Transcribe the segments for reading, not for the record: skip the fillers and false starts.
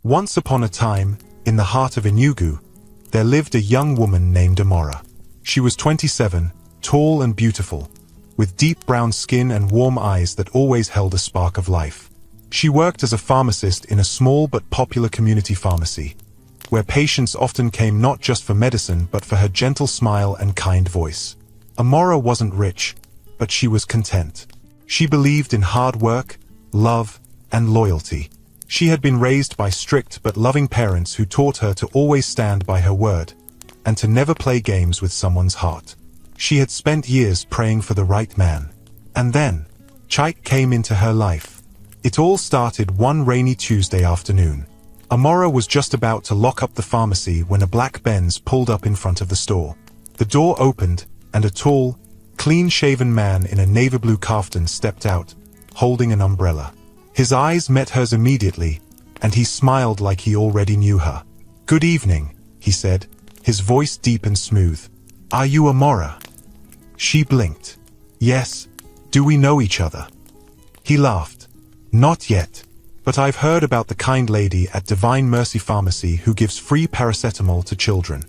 Once upon a time, in the heart of Enugu, there lived a young woman named Amora. She was 27, tall and beautiful, with deep brown skin and warm eyes that always held a spark of life. She worked as a pharmacist in a small but popular community pharmacy, where patients often came not just for medicine but for her gentle smile and kind voice. Amora wasn't rich, but she was content. She believed in hard work, love, and loyalty. She had been raised by strict but loving parents who taught her to always stand by her word, and to never play games with someone's heart. She had spent years praying for the right man. And then, Chike came into her life. It all started one rainy Tuesday afternoon. Amora was just about to lock up the pharmacy when a black Benz pulled up in front of the store. The door opened, and a tall, clean-shaven man in a navy blue kaftan stepped out, holding an umbrella. His eyes met hers immediately, and he smiled like he already knew her. "Good evening," he said, his voice deep and smooth. "Are you Amora?" She blinked. "Yes. Do we know each other?" He laughed. "Not yet. But I've heard about the kind lady at Divine Mercy Pharmacy who gives free paracetamol to children."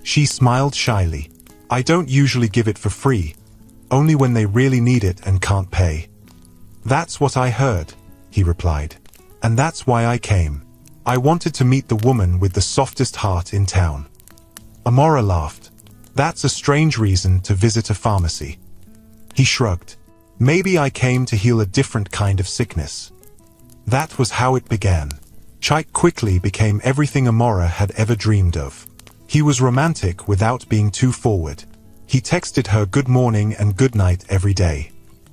She smiled shyly. "I don't usually give it for free, only when they really need it and can't pay." "That's what I heard," he replied. "And that's why I came. I wanted to meet the woman with the softest heart in town." Amora laughed. "That's a strange reason to visit a pharmacy." He shrugged. "Maybe I came to heal a different kind of sickness." That was how it began. Chike quickly became everything Amora had ever dreamed of. He was romantic without being too forward. He texted her good morning and good night every day.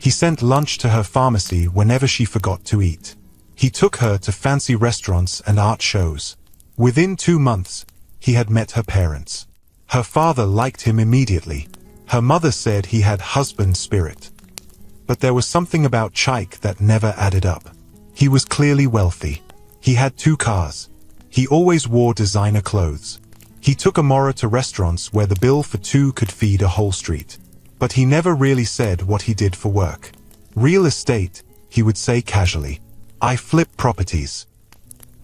He sent lunch to her pharmacy whenever she forgot to eat. He took her to fancy restaurants and art shows. Within 2 months, he had met her parents. Her father liked him immediately. Her mother said he had husband spirit. But there was something about Chike that never added up. He was clearly wealthy. He had 2 cars. He always wore designer clothes. He took Amora to restaurants where the bill for 2 could feed a whole street. But he never really said what he did for work. "Real estate," he would say casually. "I flip properties."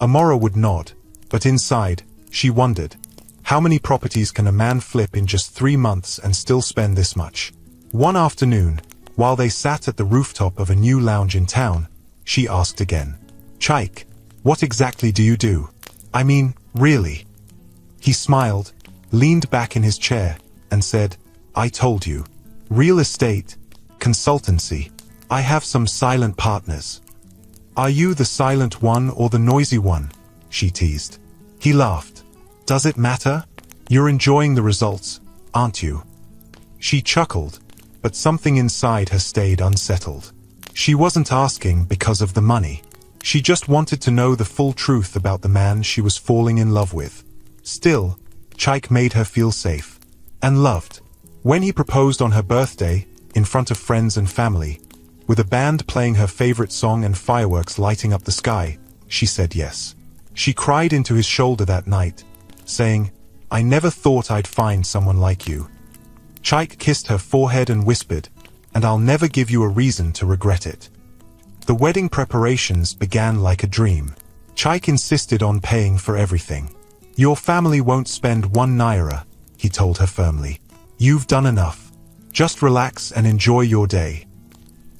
Amora would nod, but inside, she wondered, how many properties can a man flip in just 3 months and still spend this much? One afternoon, while they sat at the rooftop of a new lounge in town, she asked again, "Chike, what exactly do you do? I mean, really?" He smiled, leaned back in his chair, and said, "I told you. Real estate, consultancy. I have some silent partners." "Are you the silent one or the noisy one?" she teased. He laughed. "Does it matter? You're enjoying the results, aren't you?" She chuckled, but something inside her stayed unsettled. She wasn't asking because of the money. She just wanted to know the full truth about the man she was falling in love with. Still, Chike made her feel safe and loved. When he proposed on her birthday, in front of friends and family, with a band playing her favorite song and fireworks lighting up the sky, she said yes. She cried into his shoulder that night, saying, "I never thought I'd find someone like you." Chike kissed her forehead and whispered, "And I'll never give you a reason to regret it." The wedding preparations began like a dream. Chike insisted on paying for everything. "Your family won't spend 1 naira, he told her firmly. "You've done enough. Just relax and enjoy your day."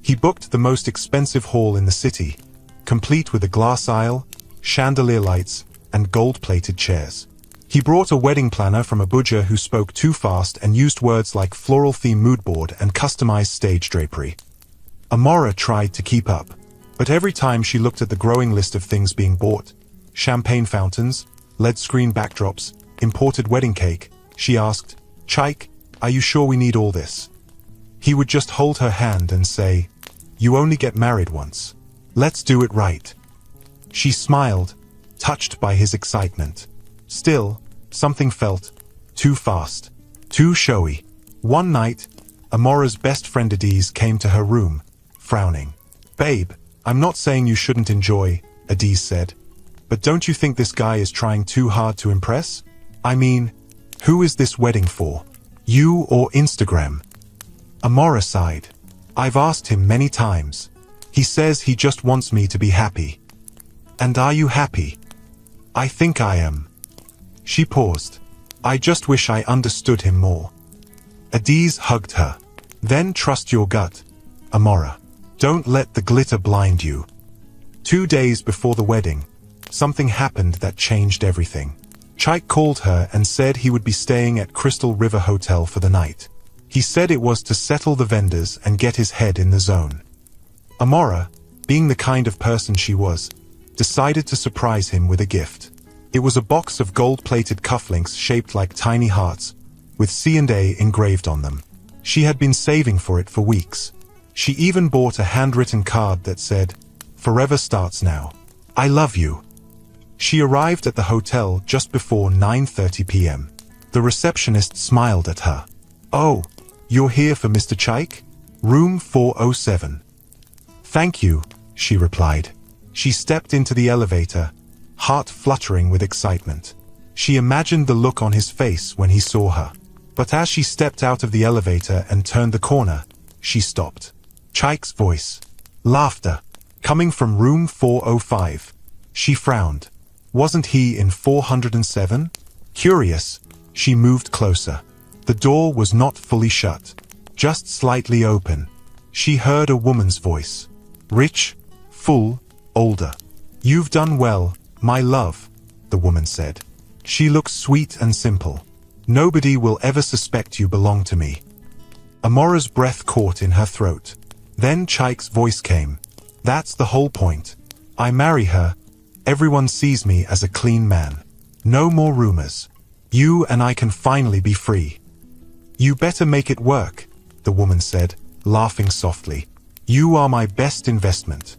He booked the most expensive hall in the city, complete with a glass aisle, chandelier lights, and gold-plated chairs. He brought a wedding planner from Abuja who spoke too fast and used words like floral theme moodboard and customized stage drapery. Amora tried to keep up, but every time she looked at the growing list of things being bought, champagne fountains, LED screen backdrops, imported wedding cake, she asked, "Chike, are you sure we need all this?" He would just hold her hand and say, "You only get married once. Let's do it right." She smiled, touched by his excitement. Still, something felt too fast, too showy. One night, Amora's best friend Adiz came to her room, frowning. "Babe, I'm not saying you shouldn't enjoy," Adiz said. "But don't you think this guy is trying too hard to impress? I mean, who is this wedding for? You or Instagram?" Amora sighed. "I've asked him many times. He says he just wants me to be happy." "And are you happy?" I think I am. She paused. I just wish I understood him more. Adiz hugged her. Then trust your gut, Amora. Don't let the glitter blind you. 2 days before the wedding, something happened that changed everything. Chaik called her and said he would be staying at Crystal River Hotel for the night. He said it was to settle the vendors and get his head in the zone. Amora, being the kind of person she was, decided to surprise him with a gift. It was a box of gold-plated cufflinks shaped like tiny hearts, with C&A engraved on them. She had been saving for it for weeks. She even bought a handwritten card that said, "Forever starts now. I love you." She arrived at the hotel just before 9:30 p.m. The receptionist smiled at her. "Oh, you're here for Mr. Chaik? Room 407. "Thank you," she replied. She stepped into the elevator, heart fluttering with excitement. She imagined the look on his face when he saw her. But as she stepped out of the elevator and turned the corner, she stopped. Chaik's voice. Laughter. Coming from room 405. She frowned. Wasn't he in 407? Curious, she moved closer. The door was not fully shut, just slightly open. She heard a woman's voice. Rich, full, older. "You've done well, my love," the woman said. She looked sweet and simple. "Nobody will ever suspect you belong to me." Amora's breath caught in her throat. Then Chaik's voice came. "That's the whole point. I marry her. Everyone sees me as a clean man. No more rumors. You and I can finally be free." "You better make it work," the woman said, laughing softly. "You are my best investment."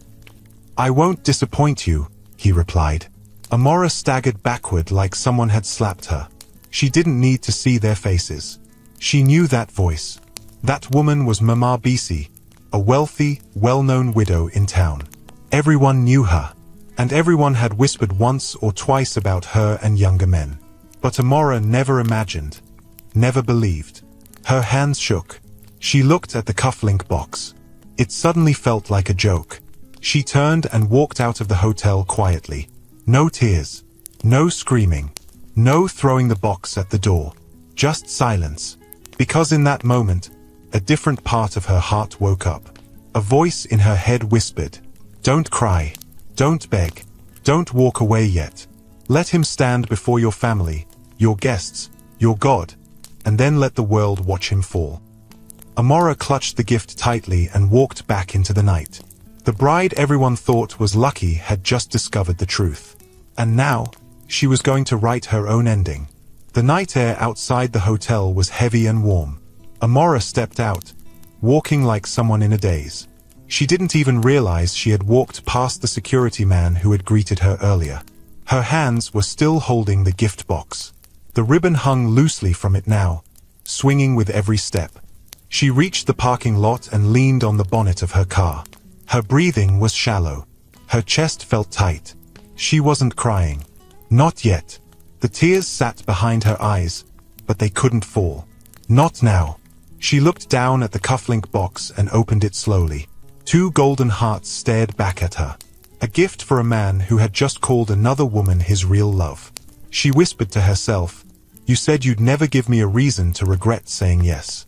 "I won't disappoint you," he replied. Amora staggered backward like someone had slapped her. She didn't need to see their faces. She knew that voice. That woman was Mama Bisi, a wealthy, well-known widow in town. Everyone knew her, and everyone had whispered once or twice about her and younger men. But Amora never imagined, never believed. Her hands shook. She looked at the cufflink box. It suddenly felt like a joke. She turned and walked out of the hotel quietly. No tears, no screaming, no throwing the box at the door. Just silence. Because in that moment, a different part of her heart woke up. A voice in her head whispered, "Don't cry. Don't beg. Don't walk away yet. Let him stand before your family, your guests, your God, and then let the world watch him fall." Amora clutched the gift tightly and walked back into the night. The bride everyone thought was lucky had just discovered the truth. And now, she was going to write her own ending. The night air outside the hotel was heavy and warm. Amora stepped out, walking like someone in a daze. She didn't even realize she had walked past the security man who had greeted her earlier. Her hands were still holding the gift box. The ribbon hung loosely from it now, swinging with every step. She reached the parking lot and leaned on the bonnet of her car. Her breathing was shallow. Her chest felt tight. She wasn't crying. Not yet. The tears sat behind her eyes, but they couldn't fall. Not now. She looked down at the cufflink box and opened it slowly. 2 golden hearts stared back at her. A gift for a man who had just called another woman his real love. She whispered to herself, "You said you'd never give me a reason to regret saying yes."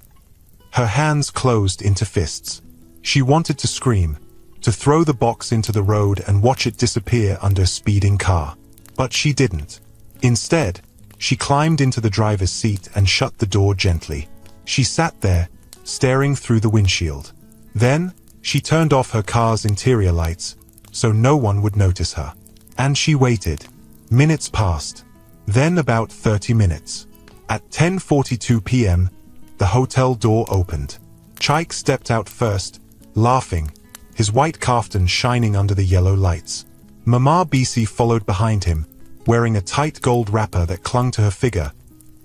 Her hands closed into fists. She wanted to scream, to throw the box into the road and watch it disappear under a speeding car. But she didn't. Instead, she climbed into the driver's seat and shut the door gently. She sat there, staring through the windshield. Then, she turned off her car's interior lights, so no one would notice her. And she waited. Minutes passed. Then about 30 minutes. At 10:42 p.m., the hotel door opened. Chaik stepped out first, laughing, his white kaftan shining under the yellow lights. Mama Bisi followed behind him, wearing a tight gold wrapper that clung to her figure,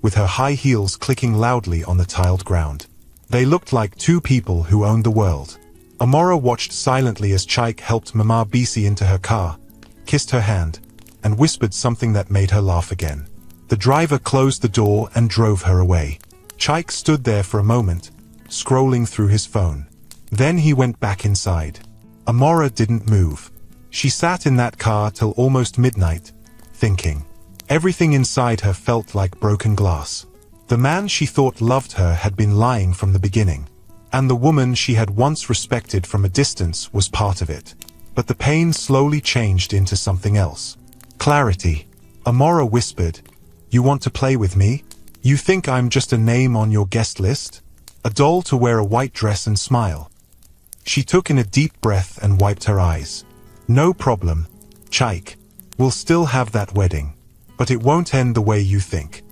with her high heels clicking loudly on the tiled ground. They looked like 2 people who owned the world. Amora watched silently as Chaik helped Mama Bisi into her car, kissed her hand, and whispered something that made her laugh again. The driver closed the door and drove her away. Chaik stood there for a moment, scrolling through his phone. Then he went back inside. Amora didn't move. She sat in that car till almost midnight, thinking. Everything inside her felt like broken glass. The man she thought loved her had been lying from the beginning, and the woman she had once respected from a distance was part of it. But the pain slowly changed into something else. Clarity. Amora whispered, "You want to play with me? You think I'm just a name on your guest list? A doll to wear a white dress and smile?" She took in a deep breath and wiped her eyes. "No problem, Chaik. We'll still have that wedding. But it won't end the way you think."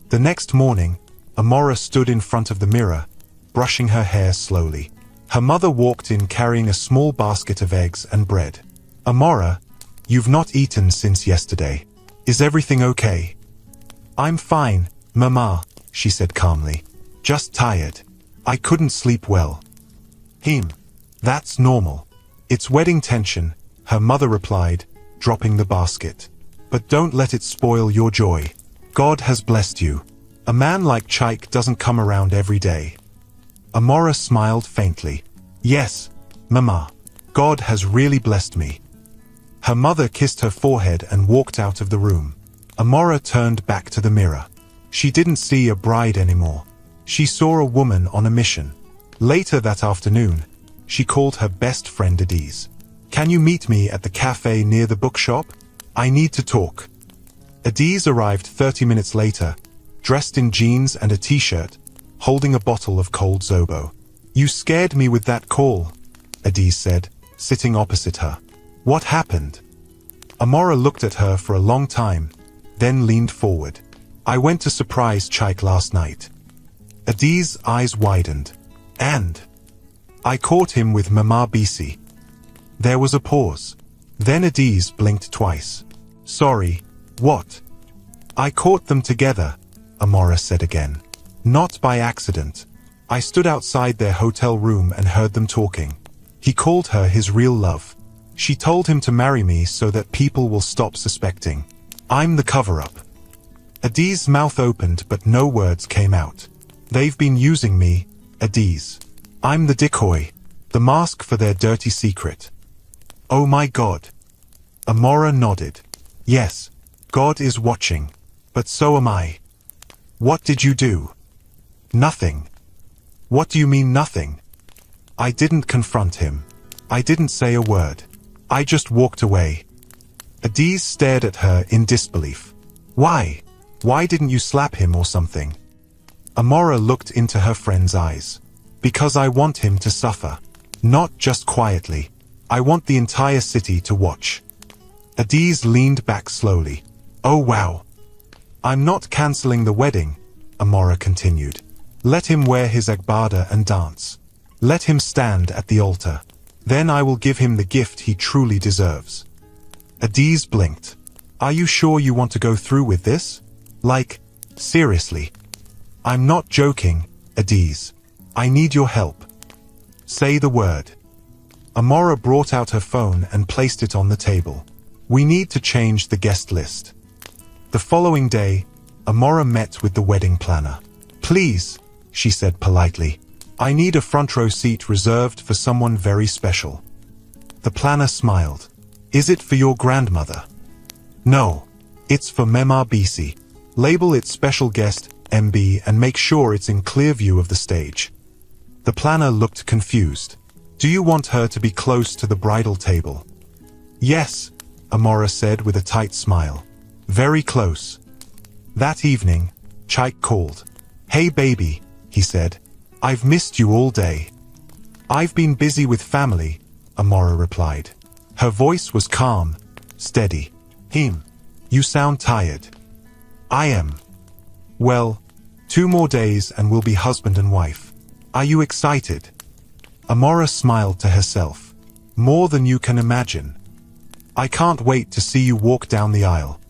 The next morning, Amora stood in front of the mirror, brushing her hair slowly. Her mother walked in carrying a small basket of eggs and bread. "Amora, you've not eaten since yesterday. Is everything okay?" "I'm fine, Mama," she said calmly. "Just tired. I couldn't sleep well." That's normal. It's wedding tension," her mother replied, dropping the basket. "But don't let it spoil your joy. God has blessed you. A man like Chaik doesn't come around every day." Amora smiled faintly. "Yes, Mama. God has really blessed me." Her mother kissed her forehead and walked out of the room. Amora turned back to the mirror. She didn't see a bride anymore. She saw a woman on a mission. Later that afternoon, she called her best friend Adiz. "Can you meet me at the cafe near the bookshop? I need to talk." Adiz arrived 30 minutes later, dressed in jeans and a t-shirt, holding a bottle of cold Zobo. "You scared me with that call," Adiz said, sitting opposite her. "What happened?" Amora looked at her for a long time, then leaned forward. "I went to surprise Chaik last night." Adiz's eyes widened. "And?" "I caught him with Mama BC." There was a pause. Then Adiz blinked twice. "Sorry, what?" "I caught them together," Amora said again. "Not by accident. I stood outside their hotel room and heard them talking. He called her his real love. She told him to marry me so that people will stop suspecting. I'm the cover-up." Adiz's mouth opened but no words came out. "They've been using me, Adiz. I'm the decoy, the mask for their dirty secret." "Oh my God." Amora nodded. "Yes, God is watching. But so am I." "What did you do?" "Nothing." "What do you mean nothing?" "I didn't confront him. I didn't say a word. I just walked away." Adiz stared at her in disbelief. "Why? Why didn't you slap him or something?" Amora looked into her friend's eyes. "Because I want him to suffer. Not just quietly. I want the entire city to watch." Adiz leaned back slowly. "Oh wow. I'm not canceling the wedding," Amora continued. "Let him wear his agbada and dance. Let him stand at the altar. Then I will give him the gift he truly deserves." Adiz blinked. "Are you sure you want to go through with this? Like, seriously?" "I'm not joking, Adiz. I need your help." "Say the word." Amora brought out her phone and placed it on the table. "We need to change the guest list." The following day, Amora met with the wedding planner. "Please," she said politely, "I need a front row seat reserved for someone very special." The planner smiled. "Is it for your grandmother?" "No. It's for Mema BC. Label it special guest, MB, and make sure it's in clear view of the stage." The planner looked confused. "Do you want her to be close to the bridal table?" "Yes," Amora said with a tight smile. "Very close." That evening, Chaik called. "Hey baby," he said. "I've missed you all day." "I've been busy with family," Amora replied. Her voice was calm, steady. You sound tired." "I am." "Well, 2 more days and we'll be husband and wife. Are you excited?" Amora smiled to herself. "More than you can imagine. I can't wait to see you walk down the aisle."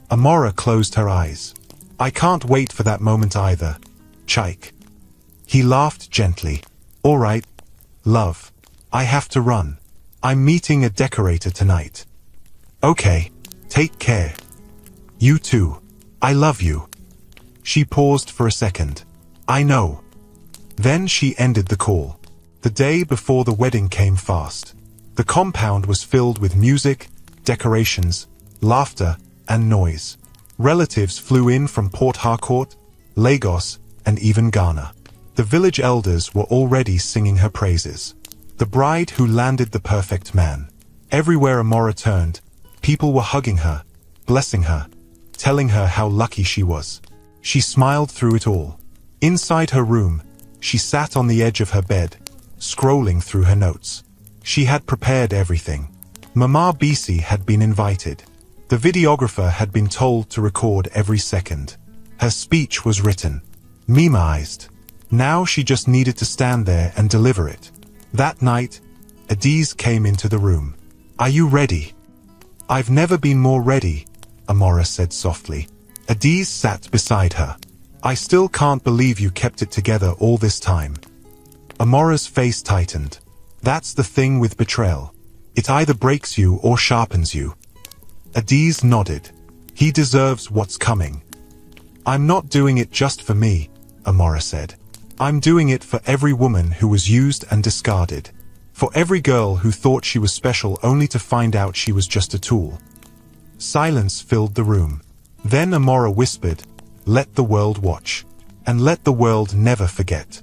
Amora closed her eyes. "I can't wait for that moment either, Chaik." He laughed gently. "All right, love. I have to run. I'm meeting a decorator tonight." "Okay, take care." "You too. I love you." She paused for a second. "I know." Then she ended the call. The day before the wedding came fast. The compound was filled with music, decorations, laughter, and noise. Relatives flew in from Port Harcourt, Lagos, and even Ghana. The village elders were already singing her praises. The bride who landed the perfect man. Everywhere Amora turned, people were hugging her, blessing her, telling her how lucky she was. She smiled through it all. Inside her room, she sat on the edge of her bed, scrolling through her notes. She had prepared everything. Mama BC had been invited. The videographer had been told to record every second. Her speech was written, memoized. Now she just needed to stand there and deliver it. That night, Adiz came into the room. "Are you ready?" "I've never been more ready," Amora said softly. Adiz sat beside her. "I still can't believe you kept it together all this time." Amora's face tightened. "That's the thing with betrayal. It either breaks you or sharpens you." Adiz nodded. "He deserves what's coming." "I'm not doing it just for me," Amora said. "I'm doing it for every woman who was used and discarded. For every girl who thought she was special only to find out she was just a tool." Silence filled the room. Then Amora whispered, "Let the world watch. And let the world never forget."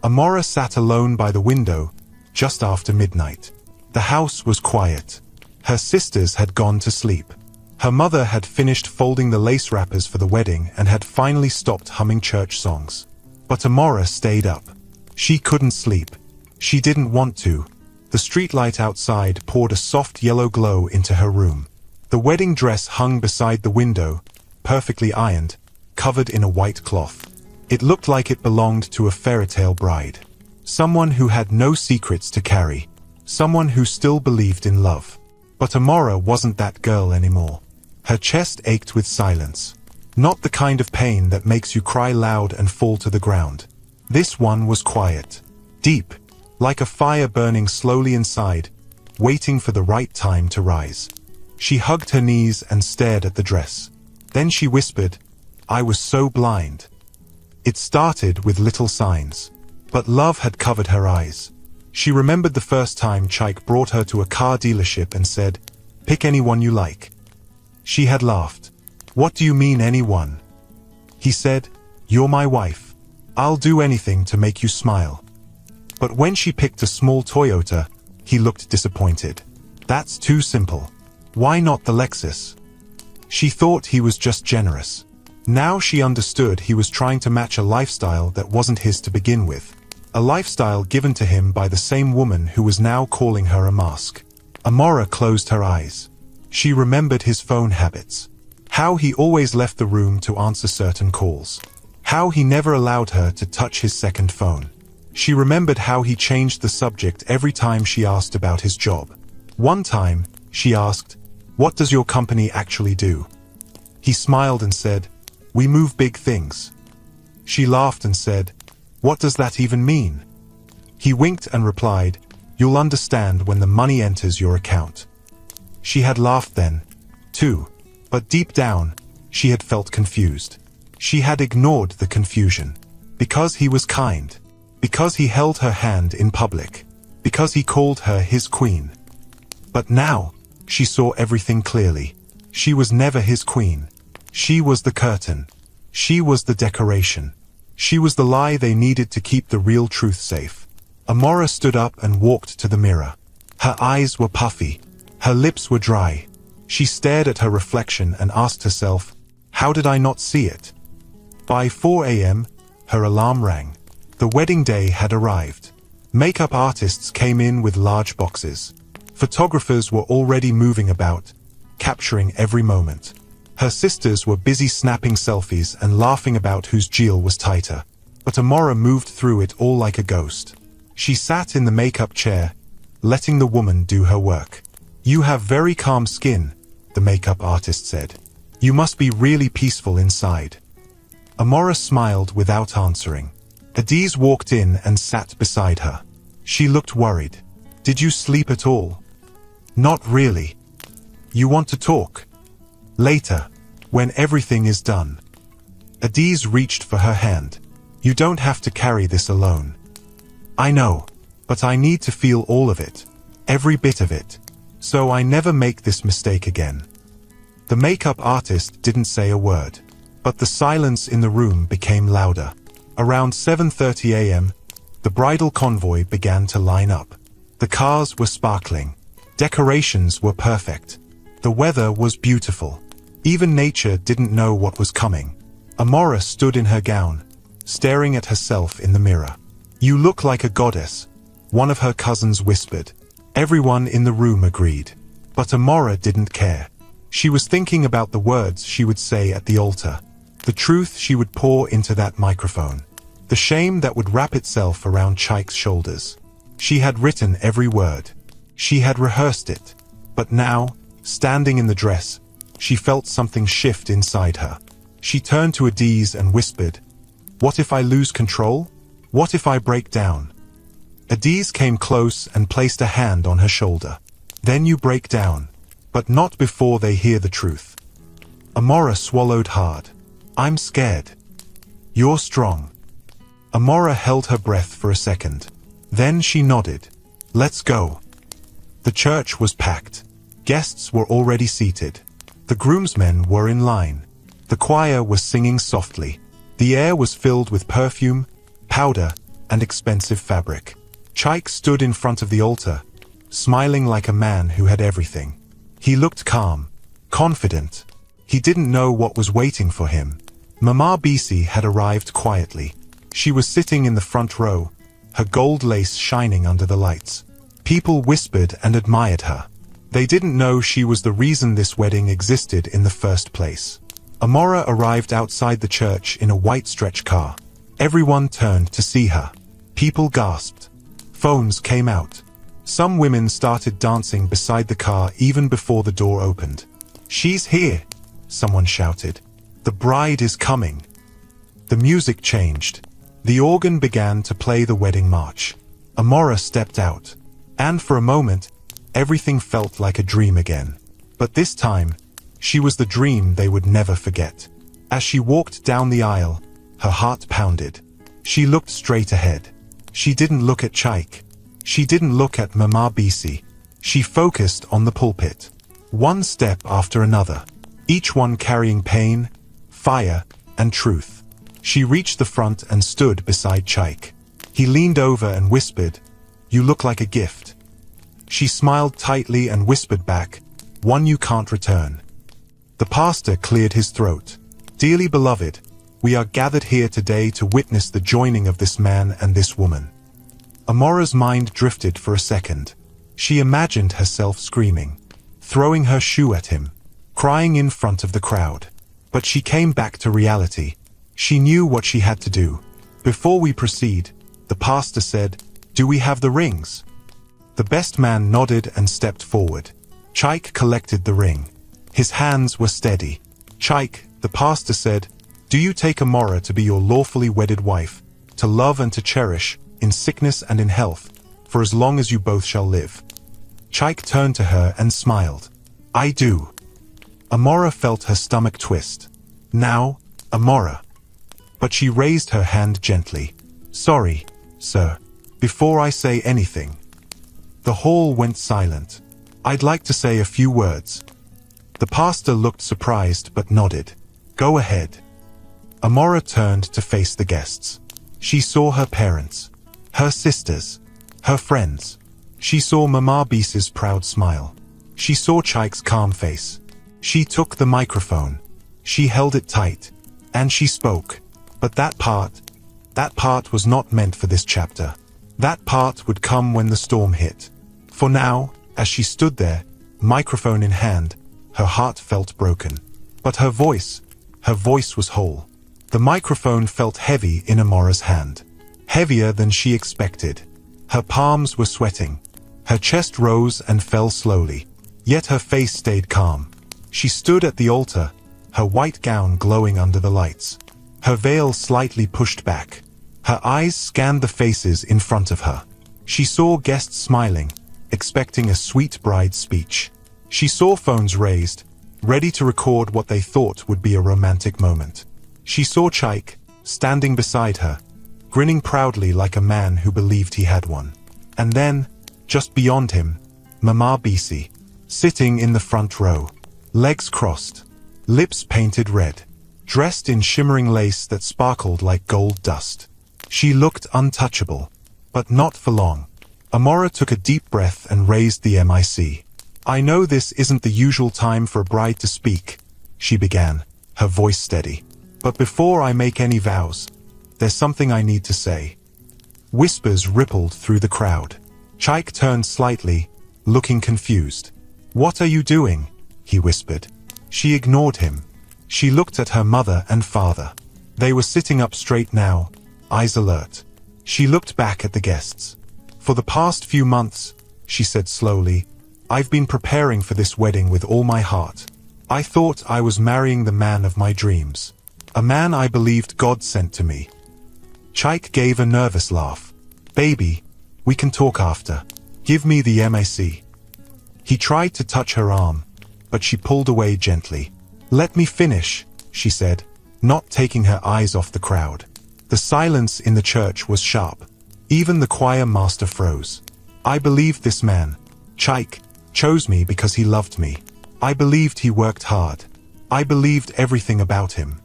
Amora sat alone by the window, just after midnight. The house was quiet. Her sisters had gone to sleep. Her mother had finished folding the lace wrappers for the wedding and had finally stopped humming church songs. But Amora stayed up. She couldn't sleep. She didn't want to. The streetlight outside poured a soft yellow glow into her room. The wedding dress hung beside the window, perfectly ironed, covered in a white cloth. It looked like it belonged to a fairy-tale bride. Someone who had no secrets to carry. Someone who still believed in love. But Amora wasn't that girl anymore. Her chest ached with silence. Not the kind of pain that makes you cry loud and fall to the ground. This one was quiet. Deep. Like a fire burning slowly inside, waiting for the right time to rise. She hugged her knees and stared at the dress. Then she whispered, "I was so blind." It started with little signs. But love had covered her eyes. She remembered the first time Chaik brought her to a car dealership and said, "Pick anyone you like." She had laughed. "What do you mean anyone?" He said, "You're my wife. I'll do anything to make you smile." But when she picked a small Toyota, he looked disappointed. "That's too simple. Why not the Lexus?" She thought he was just generous. Now she understood he was trying to match a lifestyle that wasn't his to begin with. A lifestyle given to him by the same woman who was now calling her a mask. Amora closed her eyes. She remembered his phone habits. How he always left the room to answer certain calls. How he never allowed her to touch his second phone. She remembered how he changed the subject every time she asked about his job. One time, she asked, "What does your company actually do?" He smiled and said, "We move big things." She laughed and said, "What does that even mean?" He winked and replied, "You'll understand when the money enters your account." She had laughed then, too, but deep down, she had felt confused. She had ignored the confusion. Because he was kind. Because he held her hand in public. Because he called her his queen. But now, she saw everything clearly. She was never his queen. She was the curtain. She was the decoration. She was the lie they needed to keep the real truth safe. Amora stood up and walked to the mirror. Her eyes were puffy. Her lips were dry. She stared at her reflection and asked herself, "How did I not see it?" By 4 a.m., her alarm rang. The wedding day had arrived. Makeup artists came in with large boxes. Photographers were already moving about, capturing every moment. Her sisters were busy snapping selfies and laughing about whose jewel was tighter. But Amora moved through it all like a ghost. She sat in the makeup chair, letting the woman do her work. "You have very calm skin," the makeup artist said. "You must be really peaceful inside." Amora smiled without answering. Adiz walked in and sat beside her. She looked worried. "Did you sleep at all?" "Not really." "You want to talk?" "Later, when everything is done." Adiz reached for her hand. "You don't have to carry this alone." "I know, but I need to feel all of it. Every bit of it. So I never make this mistake again." The makeup artist didn't say a word, but the silence in the room became louder. Around 7:30 a.m., the bridal convoy began to line up. The cars were sparkling. Decorations were perfect. The weather was beautiful. Even nature didn't know what was coming. Amora stood in her gown, staring at herself in the mirror. "You look like a goddess," one of her cousins whispered. Everyone in the room agreed. But Amora didn't care. She was thinking about the words she would say at the altar, the truth she would pour into that microphone, the shame that would wrap itself around Chaik's shoulders. She had written every word. She had rehearsed it. But now, standing in the dress, she felt something shift inside her. She turned to Adiz and whispered, "What if I lose control? What if I break down?" Adiz came close and placed a hand on her shoulder. "Then you break down, but not before they hear the truth." Amora swallowed hard. "I'm scared." "You're strong." Amora held her breath for a second. Then she nodded. "Let's go." The church was packed. Guests were already seated. The groomsmen were in line. The choir was singing softly. The air was filled with perfume, powder, and expensive fabric. Chaik stood in front of the altar, smiling like a man who had everything. He looked calm, confident. He didn't know what was waiting for him. Mama Bisi had arrived quietly. She was sitting in the front row, her gold lace shining under the lights. People whispered and admired her. They didn't know she was the reason this wedding existed in the first place. Amora arrived outside the church in a white stretch car. Everyone turned to see her. People gasped. Phones came out. Some women started dancing beside the car even before the door opened. "She's here," someone shouted. "The bride is coming." The music changed. The organ began to play the wedding march. Amora stepped out. And for a moment, everything felt like a dream again. But this time, she was the dream they would never forget. As she walked down the aisle, her heart pounded. She looked straight ahead. She didn't look at Chaik. She didn't look at Mama Bisi. She focused on the pulpit. One step after another, each one carrying pain, fire, and truth. She reached the front and stood beside Chaik. He leaned over and whispered, "You look like a gift." She smiled tightly and whispered back, "One you can't return." The pastor cleared his throat. "Dearly beloved, we are gathered here today to witness the joining of this man and this woman." Amora's mind drifted for a second. She imagined herself screaming, throwing her shoe at him, crying in front of the crowd. But she came back to reality. She knew what she had to do. "Before we proceed," the pastor said, "do we have the rings?" The best man nodded and stepped forward. Chaik collected the ring. His hands were steady. "Chaik," the pastor said, "do you take Amora to be your lawfully wedded wife, to love and to cherish, in sickness and in health, for as long as you both shall live?" Chaik turned to her and smiled. "I do." Amora felt her stomach twist. "Now, Amora." But she raised her hand gently. "Sorry, sir. Before I say anything." The hall went silent. "I'd like to say a few words." The pastor looked surprised but nodded. "Go ahead." Amora turned to face the guests. She saw her parents, her sisters, her friends. She saw Mama Bisi's proud smile. She saw Chaik's calm face. She took the microphone. She held it tight. And she spoke. But that part was not meant for this chapter. That part would come when the storm hit. For now, as she stood there, microphone in hand, her heart felt broken. But her voice was whole. The microphone felt heavy in Amora's hand. Heavier than she expected. Her palms were sweating. Her chest rose and fell slowly. Yet her face stayed calm. She stood at the altar, her white gown glowing under the lights. Her veil slightly pushed back. Her eyes scanned the faces in front of her. She saw guests smiling, expecting a sweet bride's speech. She saw phones raised, ready to record what they thought would be a romantic moment. She saw Chaik, standing beside her, grinning proudly like a man who believed he had one. And then, just beyond him, Mama Bisi, sitting in the front row. legs crossed, lips painted red, dressed in shimmering lace that sparkled like gold dust. She looked untouchable, but not for long. Amora took a deep breath and raised the mic. "I know this isn't the usual time for a bride to speak," she began, her voice steady. "But before I make any vows, there's something I need to say." Whispers rippled through the crowd. Chaik turned slightly, looking confused. "What are you doing?" he whispered. She ignored him. She looked at her mother and father. They were sitting up straight now, eyes alert. She looked back at the guests. "For the past few months," she said slowly, "I've been preparing for this wedding with all my heart. I thought I was marrying the man of my dreams. A man I believed God sent to me." Chaik gave a nervous laugh. "Baby, we can talk after. Give me the mic." He tried to touch her arm, but she pulled away gently. "Let me finish," she said, not taking her eyes off the crowd. The silence in the church was sharp. Even the choir master froze. "I believed this man, Chaik, chose me because he loved me. I believed he worked hard. I believed everything about him."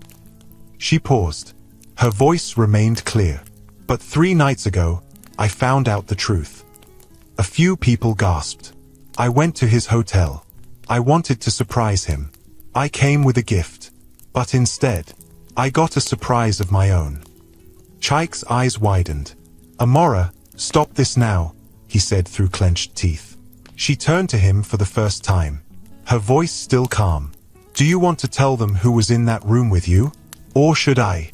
She paused. Her voice remained clear. "But 3 nights ago, I found out the truth." A few people gasped. "I went to his hotel. I wanted to surprise him. I came with a gift. But instead, I got a surprise of my own." Chaik's eyes widened. "Amora, stop this now," he said through clenched teeth. She turned to him for the first time, her voice still calm. "Do you want to tell them who was in that room with you? Or should I?"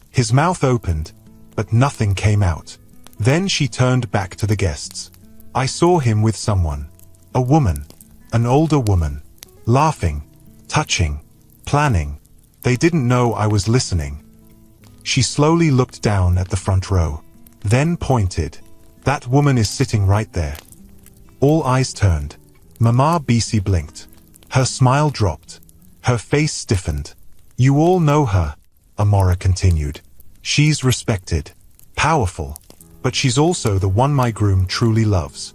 His mouth opened, but nothing came out. Then she turned back to the guests. "I saw him with someone. A woman. An older woman. Laughing. Touching. Planning. They didn't know I was listening." She slowly looked down at the front row, then pointed. "That woman is sitting right there." All eyes turned. Mama BC blinked. Her smile dropped. Her face stiffened. "You all know her," Amora continued. "She's respected. Powerful. But she's also the one my groom truly loves."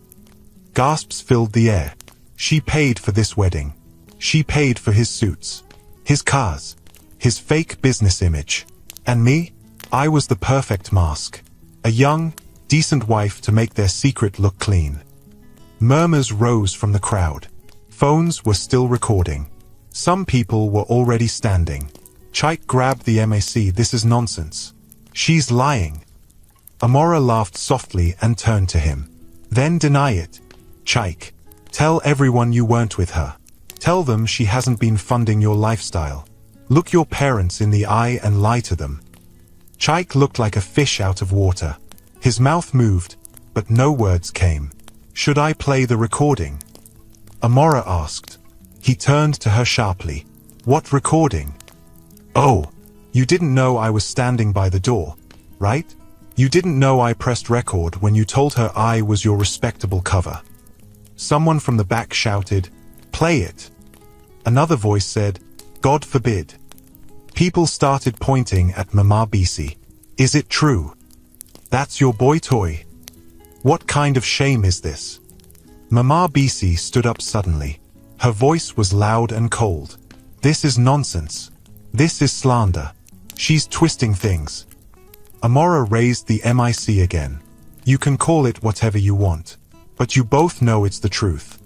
Gasps filled the air. She paid for this wedding. She paid for his suits, his cars, his fake business image. And me? I was the perfect mask. A young, decent wife to make their secret look clean. Murmurs rose from the crowd. Phones were still recording. Some people were already standing. Chaik grabbed the mic. "This is nonsense. She's lying." Amora laughed softly and turned to him. "Then deny it. Chaik. Tell everyone you weren't with her. Tell them she hasn't been funding your lifestyle. Look your parents in the eye and lie to them." Chaik looked like a fish out of water. His mouth moved, but no words came. "Should I play the recording?" Amora asked. He turned to her sharply. "What recording?" "Oh, you didn't know I was standing by the door, right? You didn't know I pressed record when you told her I was your respectable cover." Someone from the back shouted, "Play it." Another voice said, "God forbid." People started pointing at Mama BC. "Is it true? That's your boy toy? What kind of shame is this?" Mama BC stood up suddenly. Her voice was loud and cold. "This is nonsense. This is slander. She's twisting things." Amora raised the mic again. "You can call it whatever you want, but you both know it's the truth."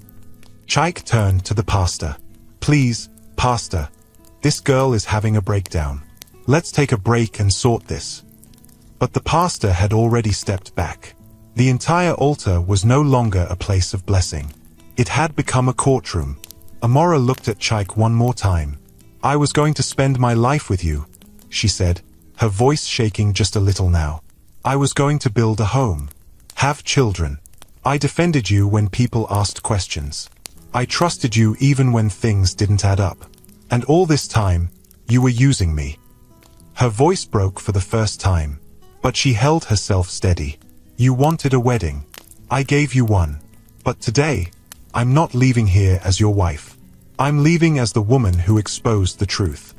Chaik turned to the pastor. "Please, pastor, this girl is having a breakdown. Let's take a break and sort this." But the pastor had already stepped back. The entire altar was no longer a place of blessing. It had become a courtroom. Amora looked at Chaik one more time. "I was going to spend my life with you," she said, her voice shaking just a little now. "I was going to build a home, have children. I defended you when people asked questions. I trusted you even when things didn't add up. And all this time, you were using me." Her voice broke for the first time, but she held herself steady. "You wanted a wedding. I gave you one. But today, I'm not leaving here as your wife. I'm leaving as the woman who exposed the truth."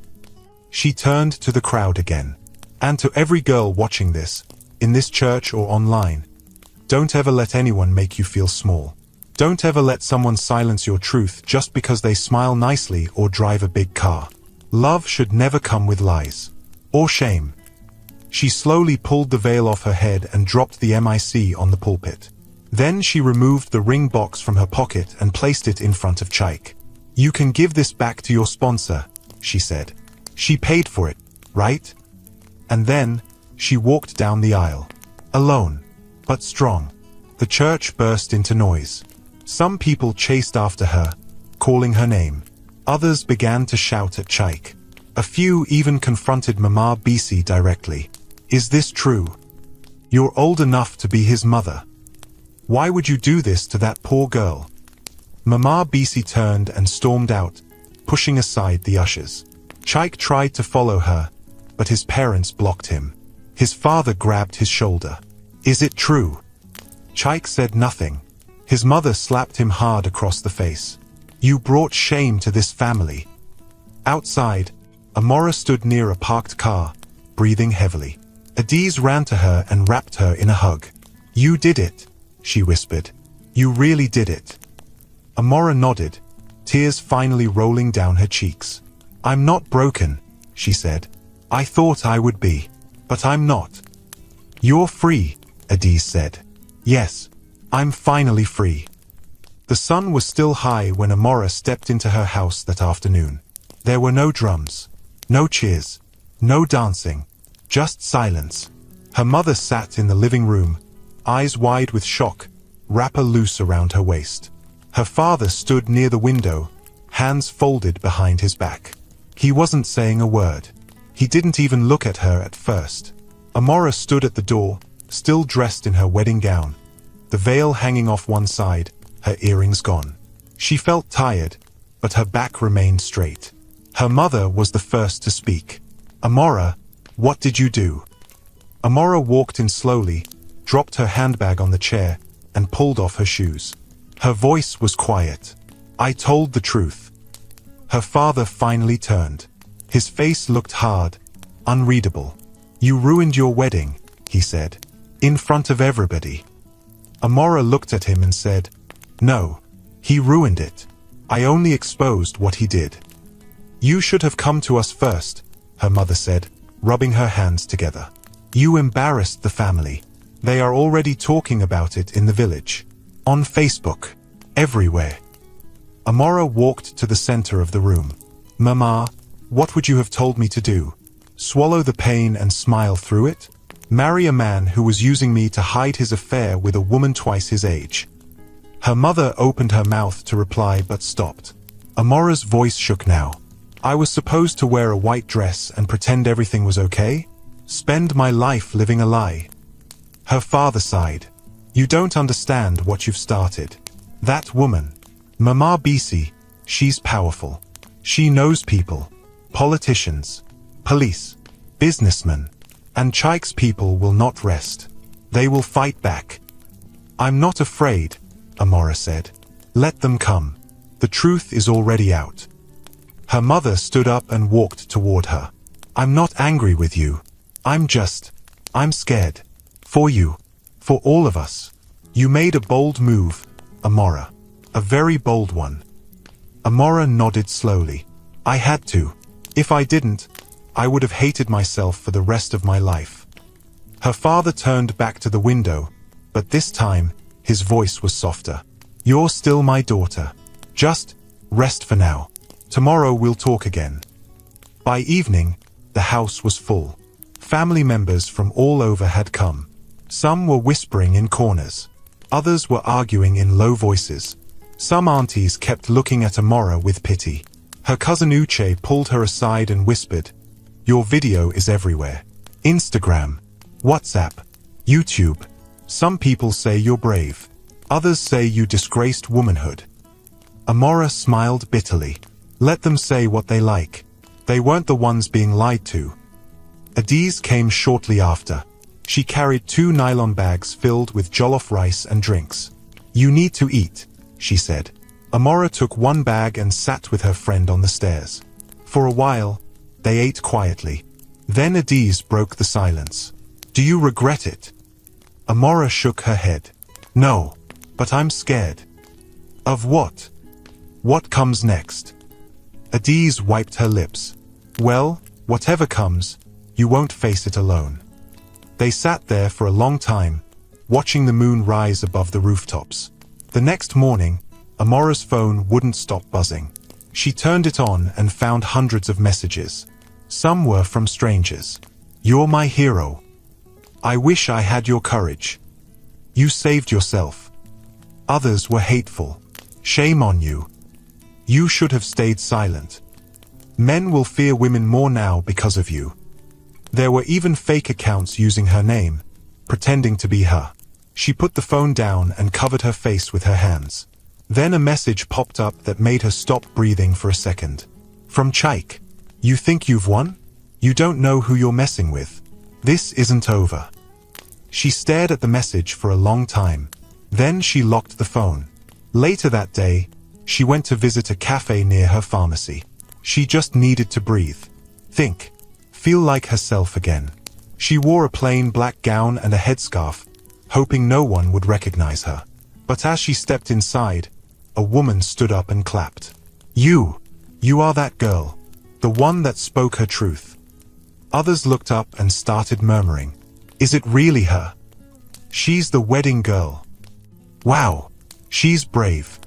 She turned to the crowd again. "And to every girl watching this, in this church or online, don't ever let anyone make you feel small. Don't ever let someone silence your truth just because they smile nicely or drive a big car. Love should never come with lies. Or shame. She slowly pulled the veil off her head and dropped the mic on the pulpit. Then she removed the ring box from her pocket and placed it in front of Chaik. You can give this back to your sponsor, she said. She paid for it, right? And then, she walked down the aisle. Alone, but strong. The church burst into noise. Some people chased after her, calling her name. Others began to shout at Chaik. A few even confronted Mama BC directly. Is this true? You're old enough to be his mother. Why would you do this to that poor girl? Mama BC turned and stormed out, pushing aside the ushers. Chaik tried to follow her, but his parents blocked him. His father grabbed his shoulder. Is it true? Chaik said nothing. His mother slapped him hard across the face. You brought shame to this family. Outside, Amora stood near a parked car, breathing heavily. Adiz ran to her and wrapped her in a hug. You did it, she whispered. You really did it. Amora nodded, tears finally rolling down her cheeks. I'm not broken, she said. I thought I would be, but I'm not. You're free, Adiz said. Yes, I'm finally free. The sun was still high when Amora stepped into her house that afternoon. There were no drums, no cheers, no dancing, just silence. Her mother sat in the living room, eyes wide with shock, wrapper loose around her waist. Her father stood near the window, hands folded behind his back. He wasn't saying a word. He didn't even look at her at first. Amora stood at the door, still dressed in her wedding gown, the veil hanging off one side, her earrings gone. She felt tired, but her back remained straight. Her mother was the first to speak. Amora, what did you do? Amora walked in slowly, dropped her handbag on the chair, and pulled off her shoes. Her voice was quiet. I told the truth. Her father finally turned. His face looked hard, unreadable. You ruined your wedding, he said, in front of everybody. Amora looked at him and said, No, he ruined it. I only exposed what he did. You should have come to us first, her mother said, rubbing her hands together. You embarrassed the family. They are already talking about it in the village. On Facebook. Everywhere. Amora walked to the center of the room. Mama, what would you have told me to do? Swallow the pain and smile through it? Marry a man who was using me to hide his affair with a woman twice his age? Her mother opened her mouth to reply but stopped. Amora's voice shook now. I was supposed to wear a white dress and pretend everything was okay? Spend my life living a lie? Her father sighed. You don't understand what you've started. That woman, Mama BC, she's powerful. She knows people, politicians, police, businessmen, and Chaik's people will not rest. They will fight back. I'm not afraid, Amora said. Let them come. The truth is already out. Her mother stood up and walked toward her. I'm not angry with you. I'm scared. For you. For all of us. You made a bold move, Amora. A very bold one. Amora nodded slowly. I had to. If I didn't, I would have hated myself for the rest of my life. Her father turned back to the window, but this time, his voice was softer. You're still my daughter. Just rest for now. Tomorrow we'll talk again. By evening, the house was full. Family members from all over had come. Some were whispering in corners. Others were arguing in low voices. Some aunties kept looking at Amora with pity. Her cousin Uche pulled her aside and whispered, Your video is everywhere. Instagram, WhatsApp, YouTube. Some people say you're brave. Others say you disgraced womanhood. Amora smiled bitterly. Let them say what they like. They weren't the ones being lied to. Adiz came shortly after. She carried 2 nylon bags filled with jollof rice and drinks. You need to eat, she said. Amora took 1 bag and sat with her friend on the stairs. For a while, they ate quietly. Then Adiz broke the silence. Do you regret it? Amora shook her head. No, but I'm scared. Of what? What comes next? Adiz wiped her lips. Well, whatever comes, you won't face it alone. They sat there for a long time, watching the moon rise above the rooftops. The next morning, Amora's phone wouldn't stop buzzing. She turned it on and found hundreds of messages. Some were from strangers. You're my hero. I wish I had your courage. You saved yourself. Others were hateful. Shame on you. You should have stayed silent. Men will fear women more now because of you. There were even fake accounts using her name, pretending to be her. She put the phone down and covered her face with her hands. Then a message popped up that made her stop breathing for a second. From Chaik. You think you've won? You don't know who you're messing with. This isn't over. She stared at the message for a long time. Then she locked the phone. Later that day, she went to visit a cafe near her pharmacy. She just needed to breathe. Think. Feel like herself again. She wore a plain black gown and a headscarf, hoping no one would recognize her. But as she stepped inside, a woman stood up and clapped. You are that girl. The one that spoke her truth. Others looked up and started murmuring. Is it really her? She's the wedding girl. Wow, she's brave.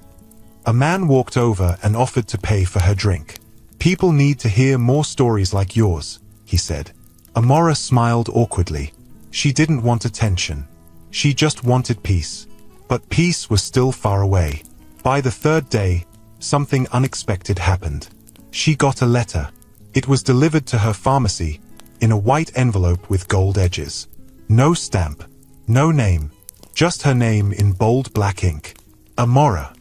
A man walked over and offered to pay for her drink. People need to hear more stories like yours, he said. Amora smiled awkwardly. She didn't want attention. She just wanted peace. But peace was still far away. By the third day, something unexpected happened. She got a letter. It was delivered to her pharmacy, in a white envelope with gold edges. No stamp, no name, just her name in bold black ink. Amora.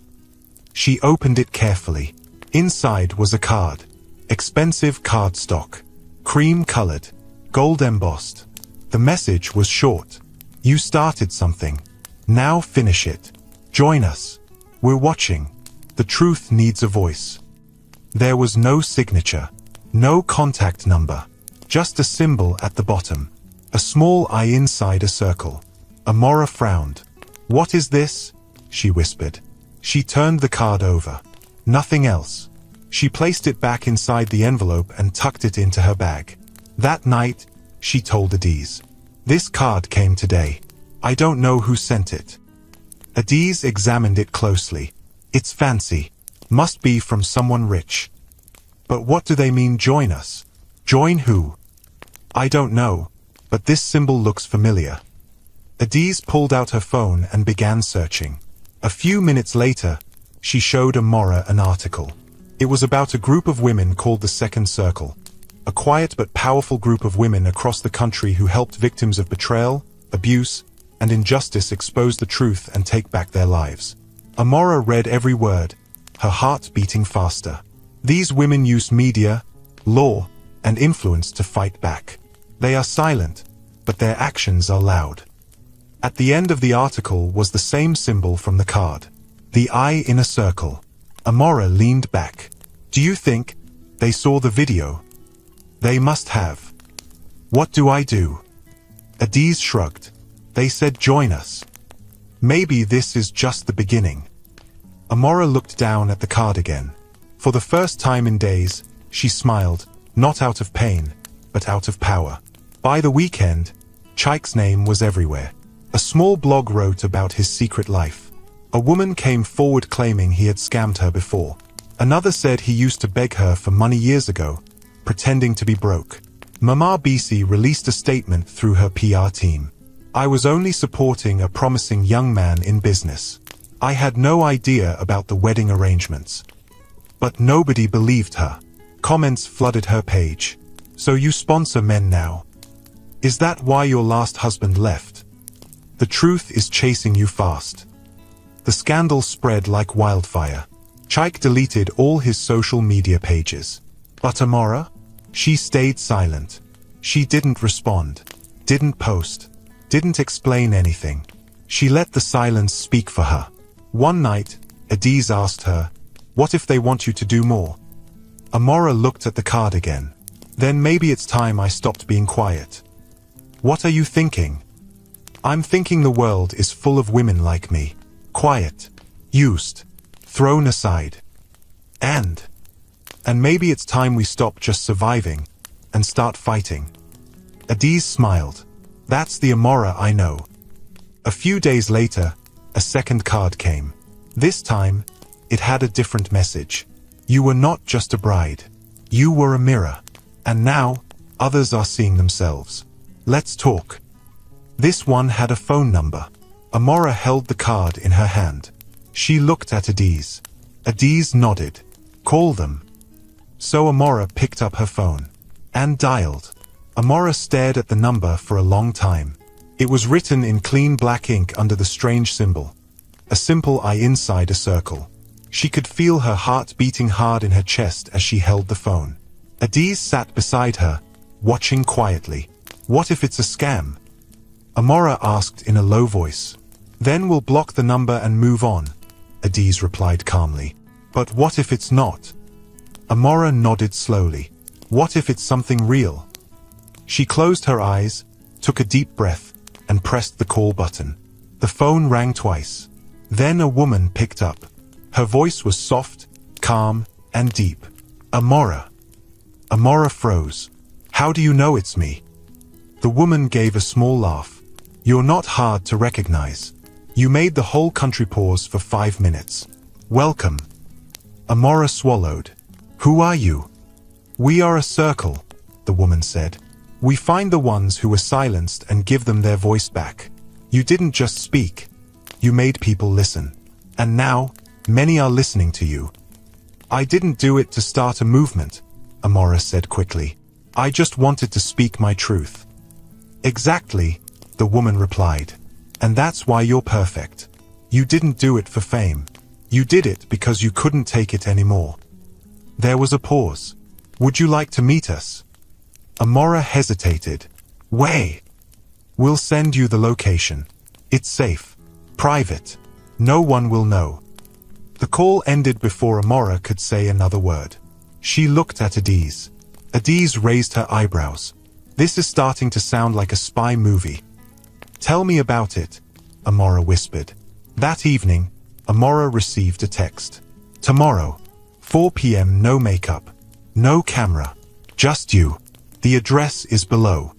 She opened it carefully. Inside was a card. Expensive cardstock. Cream-colored. Gold embossed. The message was short. You started something. Now finish it. Join us. We're watching. The truth needs a voice. There was no signature. No contact number. Just a symbol at the bottom. A small eye inside a circle. Amora frowned. What is this? She whispered. She turned the card over. Nothing else. She placed it back inside the envelope and tucked it into her bag. That night, she told Adiz. This card came today. I don't know who sent it. Adiz examined it closely. It's fancy. Must be from someone rich. But what do they mean join us? Join who? I don't know, but this symbol looks familiar. Adiz pulled out her phone and began searching. A few minutes later, she showed Amora an article. It was about a group of women called the Second Circle. A quiet but powerful group of women across the country who helped victims of betrayal, abuse, and injustice expose the truth and take back their lives. Amora read every word, her heart beating faster. These women use media, law, and influence to fight back. They are silent, but their actions are loud. At the end of the article was the same symbol from the card. The eye in a circle. Amora leaned back. Do you think they saw the video? They must have. What do I do? Adiz shrugged. They said join us. Maybe this is just the beginning. Amora looked down at the card again. For the first time in days, she smiled, not out of pain, but out of power. By the weekend, Chaik's name was everywhere. A small blog wrote about his secret life. A woman came forward claiming he had scammed her before. Another said he used to beg her for money years ago, pretending to be broke. Mama BC released a statement through her PR team. I was only supporting a promising young man in business. I had no idea about the wedding arrangements. But nobody believed her. Comments flooded her page. So you sponsor men now? Is that why your last husband left? The truth is chasing you fast. The scandal spread like wildfire. Chaik deleted all his social media pages. But Amora? She stayed silent. She didn't respond, didn't post, didn't explain anything. She let the silence speak for her. One night, Adiz asked her, what if they want you to do more? Amora looked at the card again. Then maybe it's time I stopped being quiet. What are you thinking? I'm thinking the world is full of women like me. Quiet. Used. thrown aside. And maybe it's time we stop just surviving and start fighting. Adiz smiled. That's the Amora I know. A few days later, a second card came. This time, it had a different message. You were not just a bride. You were a mirror. And now, others are seeing themselves. Let's talk. This one had a phone number. Amora held the card in her hand. She looked at Adiz. Adiz nodded. Call them. So Amora picked up her phone and dialed. Amora stared at the number for a long time. It was written in clean black ink under the strange symbol. A simple I inside a circle. She could feel her heart beating hard in her chest as she held the phone. Adiz sat beside her, watching quietly. What if it's a scam? Amora asked in a low voice. Then we'll block the number and move on, Adiz replied calmly. But what if it's not? Amora nodded slowly. What if it's something real? She closed her eyes, took a deep breath, and pressed the call button. The phone rang twice. Then a woman picked up. Her voice was soft, calm, and deep. Amora. Amora froze. How do you know it's me? The woman gave a small laugh. You're not hard to recognize. You made the whole country pause for 5 minutes. Welcome. Amora swallowed. Who are you? We are a circle, the woman said. We find the ones who were silenced and give them their voice back. You didn't just speak. You made people listen. And now, many are listening to you. I didn't do it to start a movement, Amora said quickly. I just wanted to speak my truth. Exactly, the woman replied. And that's why you're perfect. You didn't do it for fame. You did it because you couldn't take it anymore. There was a pause. Would you like to meet us? Amora hesitated. Wait. We'll send you the location. It's safe. Private. No one will know. The call ended before Amora could say another word. She looked at Adiz. Adiz raised her eyebrows. This is starting to sound like a spy movie. Tell me about it, Amora whispered. That evening, Amora received a text. Tomorrow, 4 p.m. no makeup, no camera, just you. The address is below.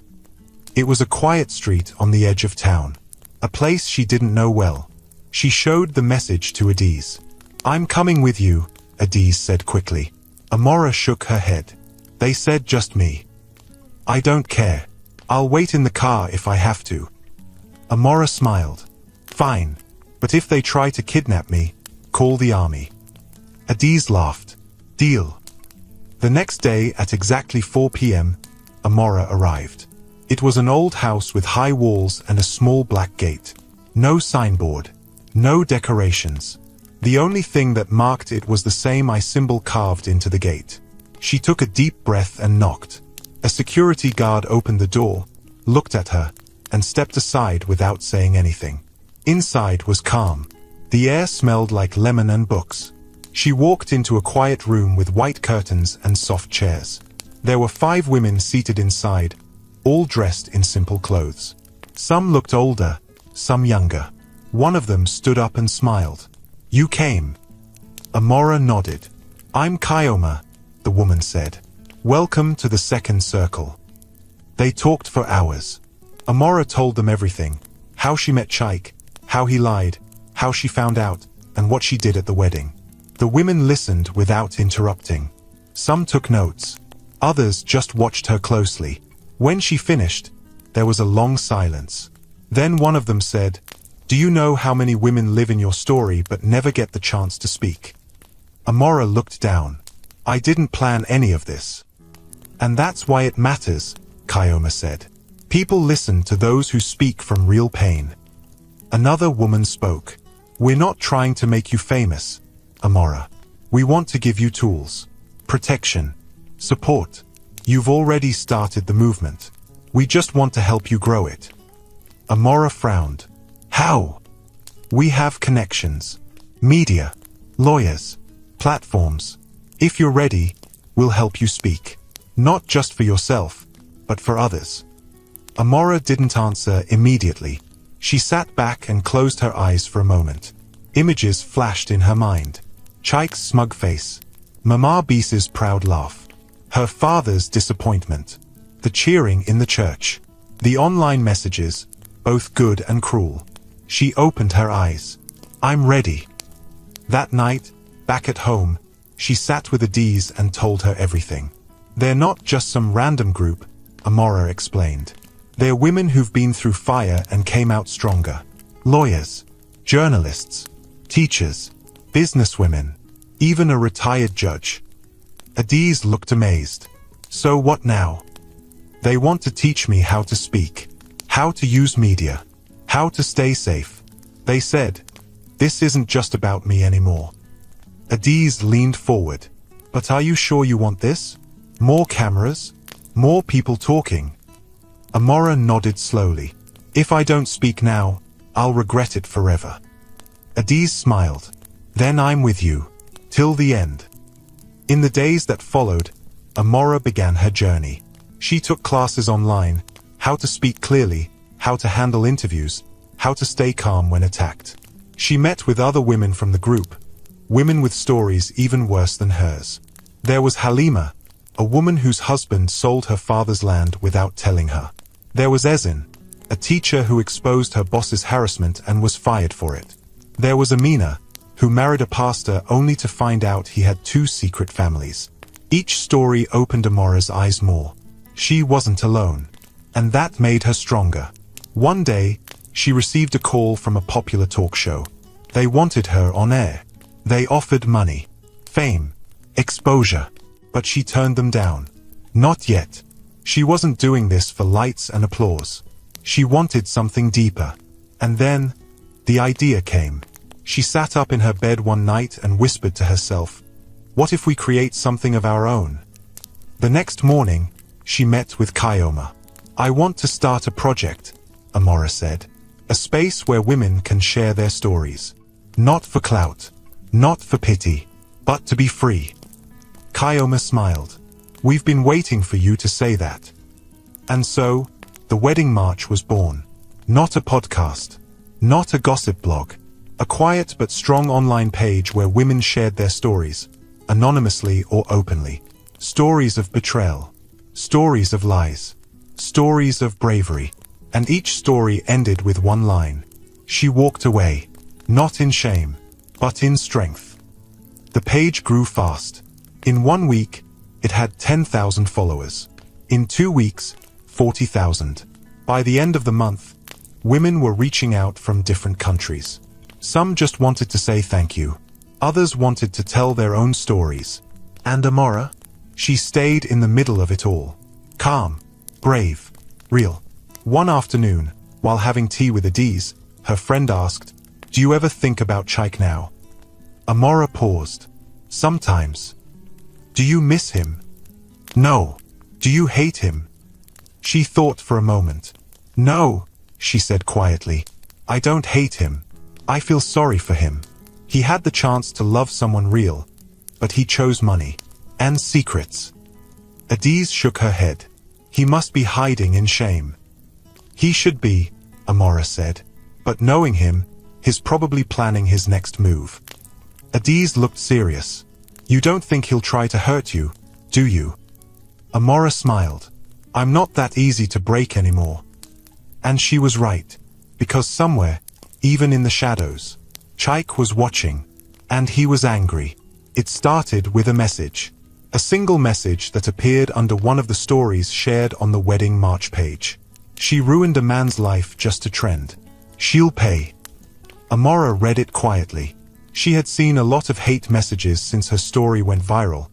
It was a quiet street on the edge of town, a place she didn't know well. She showed the message to Adiz. I'm coming with you, Adiz said quickly. Amora shook her head. They said just me. I don't care. I'll wait in the car if I have to. Amora smiled. Fine, but if they try to kidnap me, call the army. Adiz laughed. Deal. The next day at exactly 4 p.m., Amora arrived. It was an old house with high walls and a small black gate. No signboard. No decorations. The only thing that marked it was the same I symbol carved into the gate. She took a deep breath and knocked. A security guard opened the door, looked at her, and stepped aside without saying anything. Inside was calm. The air smelled like lemon and books. She walked into a quiet room with white curtains and soft chairs. There were 5 women seated inside, all dressed in simple clothes. Some looked older, some younger. One of them stood up and smiled. You came. Amora nodded. I'm Kyoma, the woman said. Welcome to the second circle. They talked for hours. Amora told them everything. How she met Chaik, how he lied, how she found out, and what she did at the wedding. The women listened without interrupting. Some took notes. Others just watched her closely. When she finished, there was a long silence. Then one of them said, Do you know how many women live in your story but never get the chance to speak? Amora looked down. I didn't plan any of this. And that's why it matters, Kyoma said. People listen to those who speak from real pain. Another woman spoke. We're not trying to make you famous, Amora. We want to give you tools, protection, support. You've already started the movement. We just want to help you grow it. Amora frowned. How? We have connections. Media, lawyers, platforms. If you're ready, we'll help you speak. Not just for yourself, but for others. Amora didn't answer immediately. She sat back and closed her eyes for a moment. Images flashed in her mind. Chaik's smug face. Mama Beese's proud laugh. Her father's disappointment. The cheering in the church. The online messages, both good and cruel. She opened her eyes. I'm ready. That night, back at home, she sat with Adiz and told her everything. They're not just some random group, Amora explained. They're women who've been through fire and came out stronger. Lawyers, journalists, teachers, businesswomen, even a retired judge. Adiz looked amazed. So what now? They want to teach me how to speak, how to use media, how to stay safe. They said, this isn't just about me anymore. Adiz leaned forward. But are you sure you want this? More cameras? More people talking? Amora nodded slowly. If I don't speak now, I'll regret it forever. Adiz smiled. Then I'm with you. Till the end. In the days that followed, Amora began her journey. She took classes online, how to speak clearly, how to handle interviews, how to stay calm when attacked. She met with other women from the group, women with stories even worse than hers. There was Halima, a woman whose husband sold her father's land without telling her. There was Ezin, a teacher who exposed her boss's harassment and was fired for it. There was Amina, who married a pastor only to find out he had 2 secret families. Each story opened Amora's eyes more. She wasn't alone. And that made her stronger. One day, she received a call from a popular talk show. They wanted her on air. They offered money, fame, exposure. But she turned them down. Not yet. She wasn't doing this for lights and applause. She wanted something deeper. And then, the idea came. She sat up in her bed one night and whispered to herself, what if we create something of our own? The next morning, she met with Kyoma. I want to start a project, Amora said. A space where women can share their stories. Not for clout, not for pity, but to be free. Kyoma smiled. We've been waiting for you to say that. And so, the Wedding March was born. Not a podcast, not a gossip blog. A quiet but strong online page where women shared their stories, anonymously or openly. Stories of betrayal. Stories of lies. Stories of bravery. And each story ended with one line. She walked away. Not in shame, but in strength. The page grew fast. In 1 week, it had 10,000 followers. In 2 weeks, 40,000. By the end of the month, women were reaching out from different countries. Some just wanted to say thank you. Others wanted to tell their own stories. And Amora? She stayed in the middle of it all. Calm, brave, real. One afternoon, while having tea with Adiz, her friend asked, do you ever think about Chaik now? Amora paused. Sometimes. Do you miss him? No. Do you hate him? She thought for a moment. No, she said quietly. I don't hate him. I feel sorry for him. He had the chance to love someone real, but he chose money. And secrets. Adiz shook her head. He must be hiding in shame. He should be, Amora said. But knowing him, he's probably planning his next move. Adiz looked serious. You don't think he'll try to hurt you, do you? Amora smiled. I'm not that easy to break anymore. And she was right. Because somewhere, even in the shadows, Chaik was watching. And he was angry. It started with a message. A single message that appeared under one of the stories shared on the Wedding March page. She ruined a man's life just to trend. She'll pay. Amora read it quietly. She had seen a lot of hate messages since her story went viral,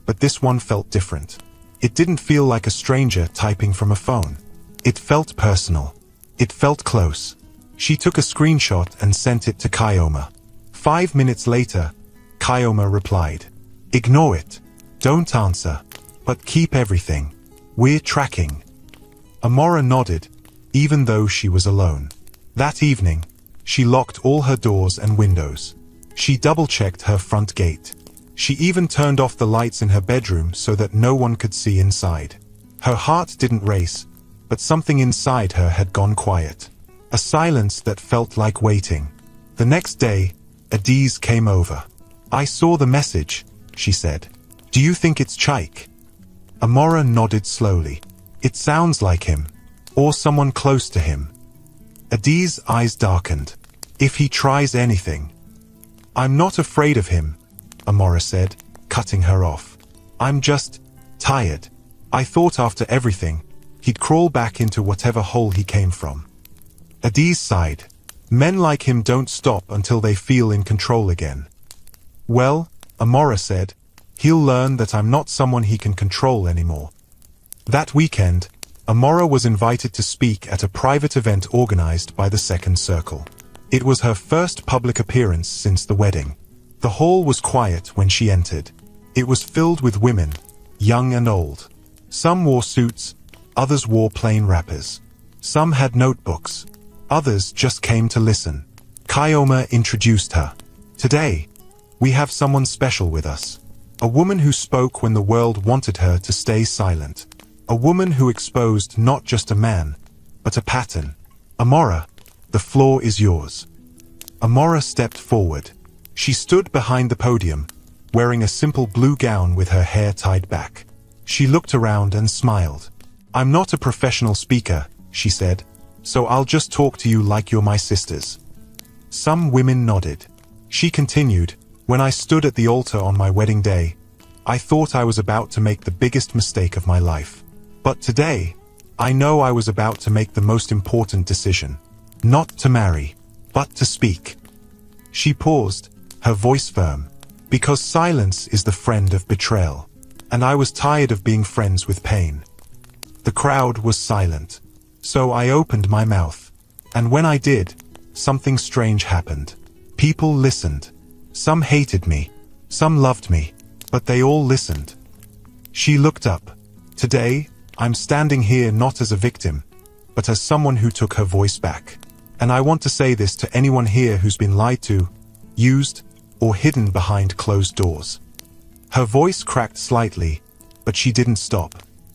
but this one felt different. It didn't feel like a stranger typing from a phone. It felt personal. It felt close. She took a screenshot and sent it to Kyoma. 5 minutes later, Kyoma replied, ignore it. Don't answer. But keep everything. We're tracking. Amora nodded, even though she was alone. That evening, she locked all her doors and windows. She double-checked her front gate. She even turned off the lights in her bedroom so that no one could see inside. Her heart didn't race, but something inside her had gone quiet. A silence that felt like waiting. The next day, Adiz came over. I saw the message, she said. Do you think it's Chaik? Amora nodded slowly. It sounds like him. Or someone close to him. Adi's eyes darkened. If he tries anything. I'm not afraid of him, Amora said, cutting her off. I'm just tired. I thought after everything, he'd crawl back into whatever hole he came from. Adi sighed. Men like him don't stop until they feel in control again. Well, Amora said, he'll learn that I'm not someone he can control anymore. That weekend, Amora was invited to speak at a private event organized by the Second Circle. It was her first public appearance since the wedding. The hall was quiet when she entered. It was filled with women, young and old. Some wore suits, others wore plain wrappers. Some had notebooks. Others just came to listen. Kyoma introduced her. Today, we have someone special with us. A woman who spoke when the world wanted her to stay silent. A woman who exposed not just a man, but a pattern. Amora, the floor is yours. Amora stepped forward. She stood behind the podium, wearing a simple blue gown with her hair tied back. She looked around and smiled. I'm not a professional speaker, she said, so I'll just talk to you like you're my sisters. Some women nodded. She continued, when I stood at the altar on my wedding day, I thought I was about to make the biggest mistake of my life. But today, I know I was about to make the most important decision. Not to marry, but to speak. She paused, her voice firm, because silence is the friend of betrayal, and I was tired of being friends with pain. The crowd was silent, so I opened my mouth, and when I did, something strange happened. People listened. Some hated me, some loved me, but they all listened. She looked up. Today, I'm standing here not as a victim, but as someone who took her voice back. And I want to say this to anyone here who's been lied to, used, or hidden behind closed doors. Her voice cracked slightly, but she didn't stop.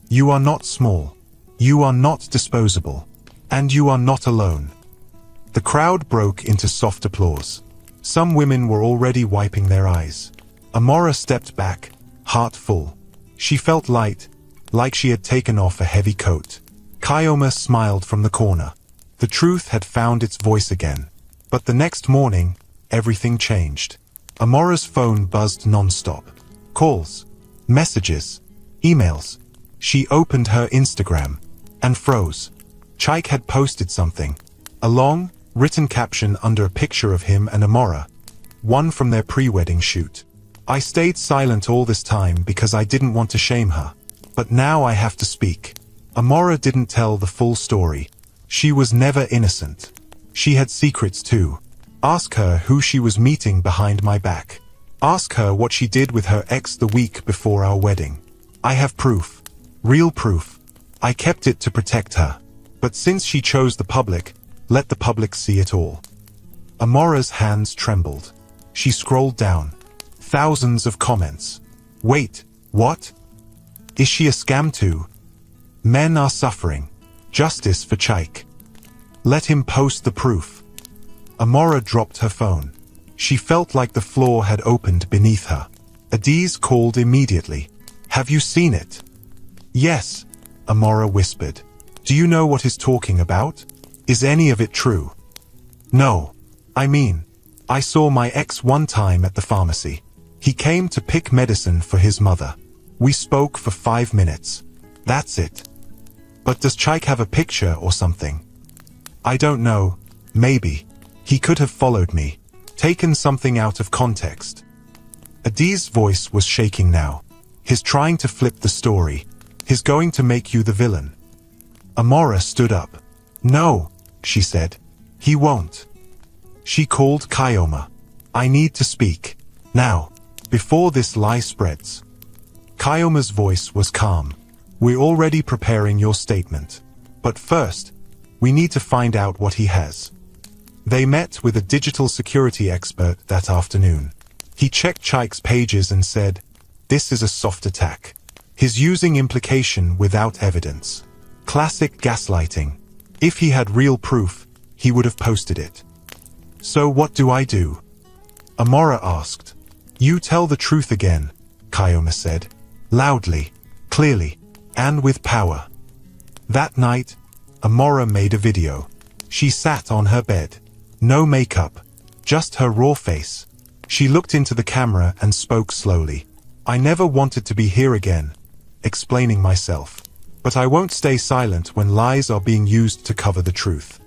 You are not small. You are not disposable. And you are not alone. The crowd broke into soft applause. Some women were already wiping their eyes. Amora stepped back, heart full. She felt light, like she had taken off a heavy coat. Kyoma smiled from the corner. The truth had found its voice again. But the next morning, everything changed. Amora's phone buzzed non-stop. Calls, messages, emails. She opened her Instagram and froze. Chaik had posted something. A long, written caption under a picture of him and Amora. One from their pre-wedding shoot. I stayed silent all this time because I didn't want to shame her. But now I have to speak. Amora didn't tell the full story. She was never innocent. She had secrets too. Ask her who she was meeting behind my back. Ask her what she did with her ex the week before our wedding. I have proof. Real proof. I kept it to protect her. But since she chose the public, let the public see it all. Amora's hands trembled. She scrolled down. Thousands of comments. Wait, what? Is she a scam too? Men are suffering. Justice for Chaik. Let him post the proof. Amora dropped her phone. She felt like the floor had opened beneath her. Adiz called immediately. Have you seen it? Yes, Amora whispered. Do you know what he's talking about? Is any of it true? No. I mean, I saw my ex one time at the pharmacy. He came to pick medicine for his mother. We spoke for 5 minutes. That's it. But does Chaik have a picture or something? I don't know. Maybe. He could have followed me. Taken something out of context. Adiz's voice was shaking now. He's trying to flip the story. He's going to make you the villain. Amora stood up. No, she said. He won't. She called Kyoma. I need to speak. Now. Before this lie spreads. Kyoma's voice was calm. We're already preparing your statement. But first, we need to find out what he has. They met with a digital security expert that afternoon. He checked Chaik's pages and said, this is a soft attack. He's using implication without evidence. Classic gaslighting. If he had real proof, he would have posted it. So what do I do? Amora asked. You tell the truth again, Kyoma said, loudly, clearly, and with power. That night, Amora made a video. She sat on her bed. No makeup, just her raw face. She looked into the camera and spoke slowly. I never wanted to be here again, explaining myself. But I won't stay silent when lies are being used to cover the truth.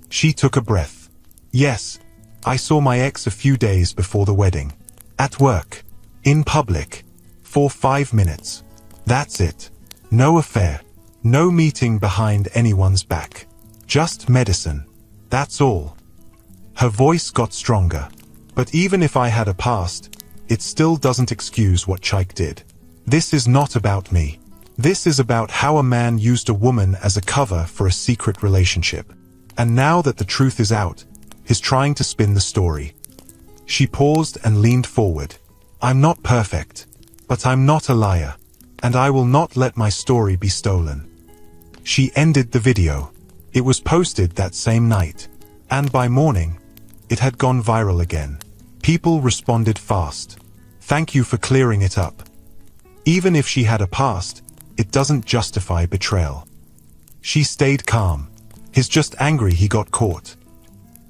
She took a breath. Yes, I saw my ex a few days before the wedding. At work. In public. For 5 minutes. That's it. No affair. No meeting behind anyone's back. Just medicine. That's all. Her voice got stronger. But even if I had a past, it still doesn't excuse what Chaik did. This is not about me. This is about how a man used a woman as a cover for a secret relationship. And now that the truth is out, he's trying to spin the story. She paused and leaned forward. I'm not perfect, but I'm not a liar, and I will not let my story be stolen. She ended the video. It was posted that same night, and by morning, it had gone viral again. People responded fast. Thank you for clearing it up. Even if she had a past, it doesn't justify betrayal. She stayed calm. He's just angry he got caught.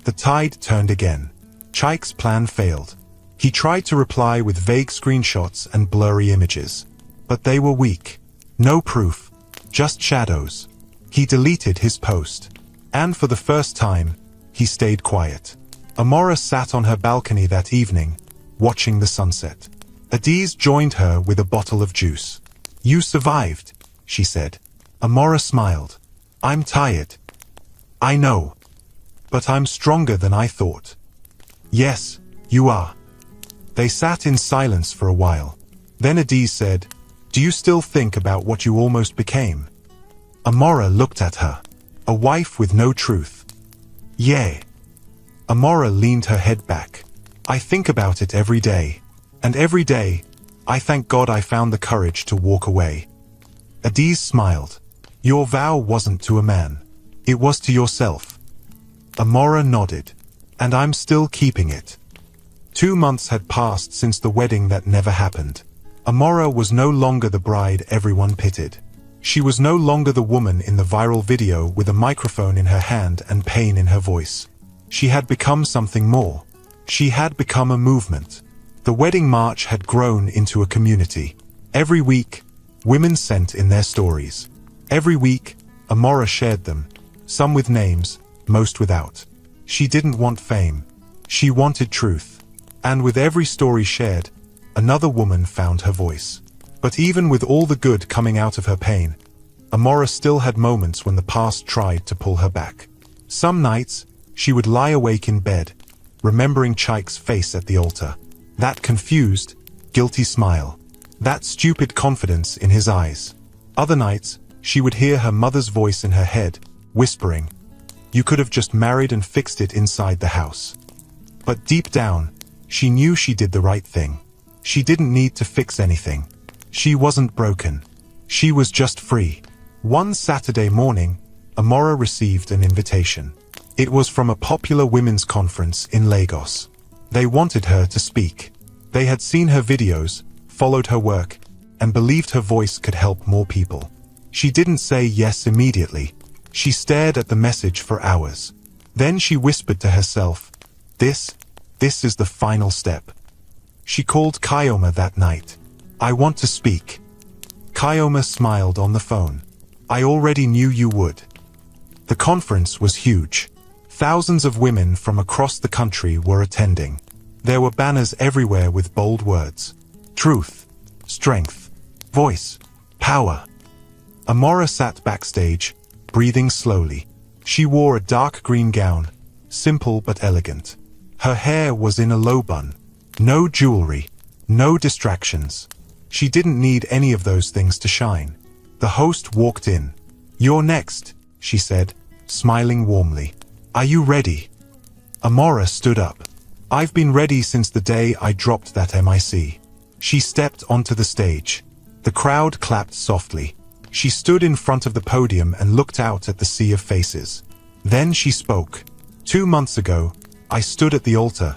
The tide turned again. Chaik's plan failed. He tried to reply with vague screenshots and blurry images. But they were weak. No proof. Just shadows. He deleted his post. And for the first time, he stayed quiet. Amora sat on her balcony that evening, watching the sunset. Adiz joined her with a bottle of juice. You survived, she said. Amora smiled. I'm tired. I know. But I'm stronger than I thought. Yes, you are. They sat in silence for a while. Then Adiz said, Do you still think about what you almost became? Amora looked at her. A wife with no truth. Yeah. Amora leaned her head back. I think about it every day. And every day, I thank God I found the courage to walk away. Adiz smiled. Your vow wasn't to a man. It was to yourself. Amora nodded. And I'm still keeping it. 2 months had passed since the wedding that never happened. Amora was no longer the bride everyone pitied. She was no longer the woman in the viral video with a microphone in her hand and pain in her voice. She had become something more. She had become a movement. The wedding march had grown into a community. Every week, women sent in their stories. Every week, Amora shared them, some with names, most without. She didn't want fame. She wanted truth. And with every story shared, another woman found her voice. But even with all the good coming out of her pain, Amora still had moments when the past tried to pull her back. Some nights, she would lie awake in bed, remembering Chaik's face at the altar. That confused, guilty smile. That stupid confidence in his eyes. Other nights, she would hear her mother's voice in her head, whispering, You could have just married and fixed it inside the house. But deep down, she knew she did the right thing. She didn't need to fix anything. She wasn't broken. She was just free. One Saturday morning, Amora received an invitation. It was from a popular women's conference in Lagos. They wanted her to speak. They had seen her videos, followed her work, and believed her voice could help more people. She didn't say yes immediately. She stared at the message for hours. Then she whispered to herself, This is the final step. She called Kyoma that night. I want to speak. Kyoma smiled on the phone. I already knew you would. The conference was huge. Thousands of women from across the country were attending. There were banners everywhere with bold words. Truth, strength, voice, power. Amora sat backstage, breathing slowly. She wore a dark green gown, simple but elegant. Her hair was in a low bun. No jewelry, no distractions. She didn't need any of those things to shine. The host walked in. You're next, she said, smiling warmly. Are you ready? Amora stood up. I've been ready since the day I dropped that MIC. She stepped onto the stage. The crowd clapped softly. She stood in front of the podium and looked out at the sea of faces. Then she spoke. 2 months ago, I stood at the altar,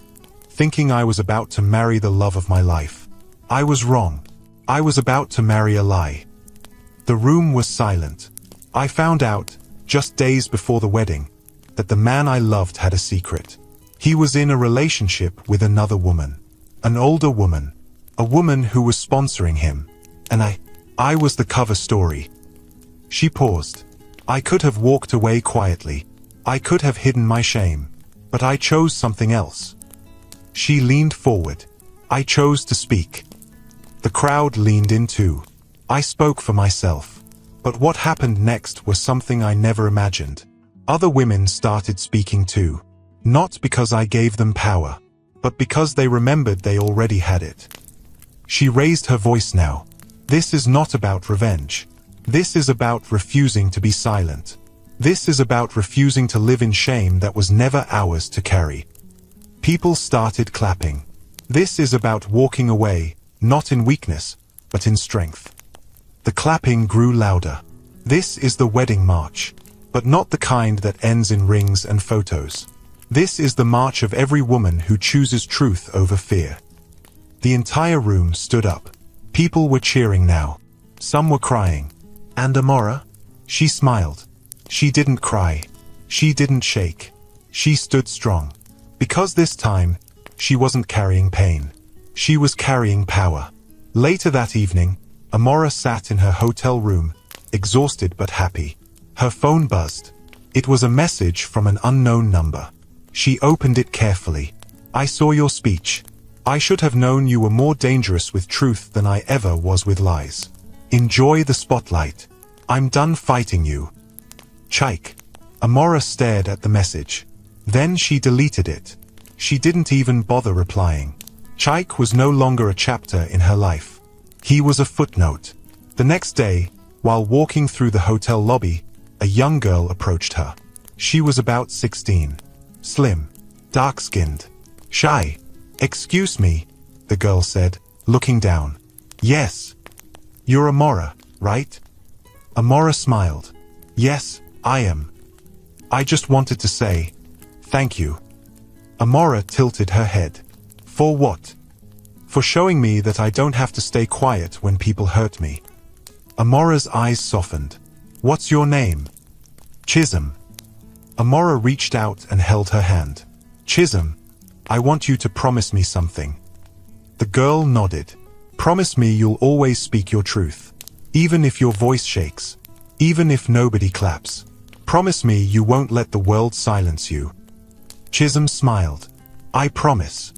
thinking I was about to marry the love of my life. I was wrong. I was about to marry a lie. The room was silent. I found out, just days before the wedding, that the man I loved had a secret. He was in a relationship with another woman. An older woman. A woman who was sponsoring him. And I was the cover story. She paused. I could have walked away quietly. I could have hidden my shame. But I chose something else. She leaned forward. I chose to speak. The crowd leaned in too. I spoke for myself. But what happened next was something I never imagined. Other women started speaking too. Not because I gave them power, but because they remembered they already had it. She raised her voice now. This is not about revenge. This is about refusing to be silent. This is about refusing to live in shame that was never ours to carry. People started clapping. This is about walking away, not in weakness, but in strength. The clapping grew louder. This is the wedding march, but not the kind that ends in rings and photos. This is the march of every woman who chooses truth over fear. The entire room stood up. People were cheering now. Some were crying. And Amora? She smiled. She didn't cry. She didn't shake. She stood strong. Because this time, she wasn't carrying pain. She was carrying power. Later that evening, Amora sat in her hotel room, exhausted but happy. Her phone buzzed. It was a message from an unknown number. She opened it carefully. I saw your speech. I should have known you were more dangerous with truth than I ever was with lies. Enjoy the spotlight. I'm done fighting you. Chike. Amora stared at the message. Then she deleted it. She didn't even bother replying. Chike was no longer a chapter in her life. He was a footnote. The next day, while walking through the hotel lobby, a young girl approached her. She was about 16. Slim. Dark-skinned. Shy. Excuse me, the girl said, looking down. Yes. You're Amora, right? Amora smiled. Yes, I am. I just wanted to say, thank you. Amora tilted her head. For what? For showing me that I don't have to stay quiet when people hurt me. Amora's eyes softened. What's your name? Chisholm. Amora reached out and held her hand. Chisholm, I want you to promise me something. The girl nodded. Promise me you'll always speak your truth. Even if your voice shakes. Even if nobody claps. Promise me you won't let the world silence you. Chisholm smiled. I promise.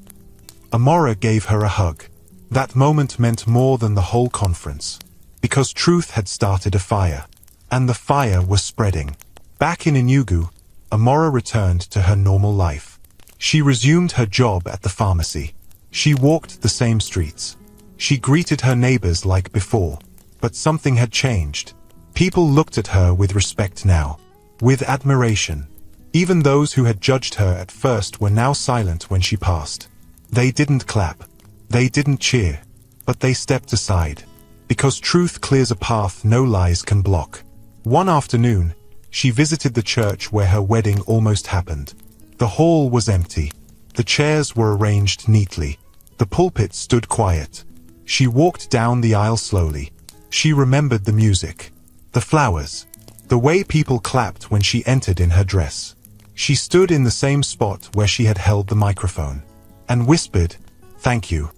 Amora gave her a hug. That moment meant more than the whole conference. Because truth had started a fire. And the fire was spreading. Back in Enugu, Amora returned to her normal life. She resumed her job at the pharmacy. She walked the same streets. She greeted her neighbors like before. But something had changed. People looked at her with respect now. With admiration. Even those who had judged her at first were now silent when she passed. They didn't clap. They didn't cheer. But they stepped aside. Because truth clears a path no lies can block. One afternoon, she visited the church where her wedding almost happened. The hall was empty. The chairs were arranged neatly. The pulpit stood quiet. She walked down the aisle slowly. She remembered the music. The flowers. The way people clapped when she entered in her dress. She stood in the same spot where she had held the microphone. And whispered, "Thank you."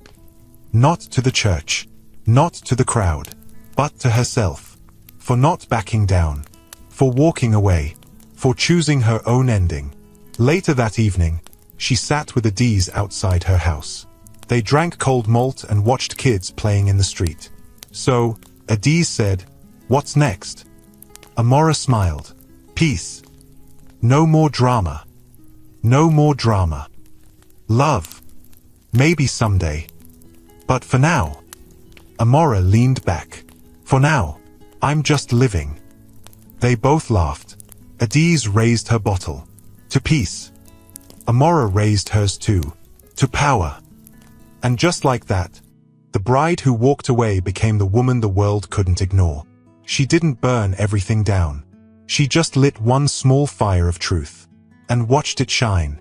Not to the church. Not to the crowd. But to herself. For not backing down. For walking away. For choosing her own ending. Later that evening, she sat with the D's outside her house. They drank cold malt and watched kids playing in the street. So, Adiz said, "What's next?" Amora smiled. "Peace. No more drama. No more drama. Love. Maybe someday. But for now." Amora leaned back. "For now, I'm just living." They both laughed. Adiz raised her bottle. To peace. Amora raised hers too. To power. And just like that, the bride who walked away became the woman the world couldn't ignore. She didn't burn everything down. She just lit one small fire of truth. And watched it shine.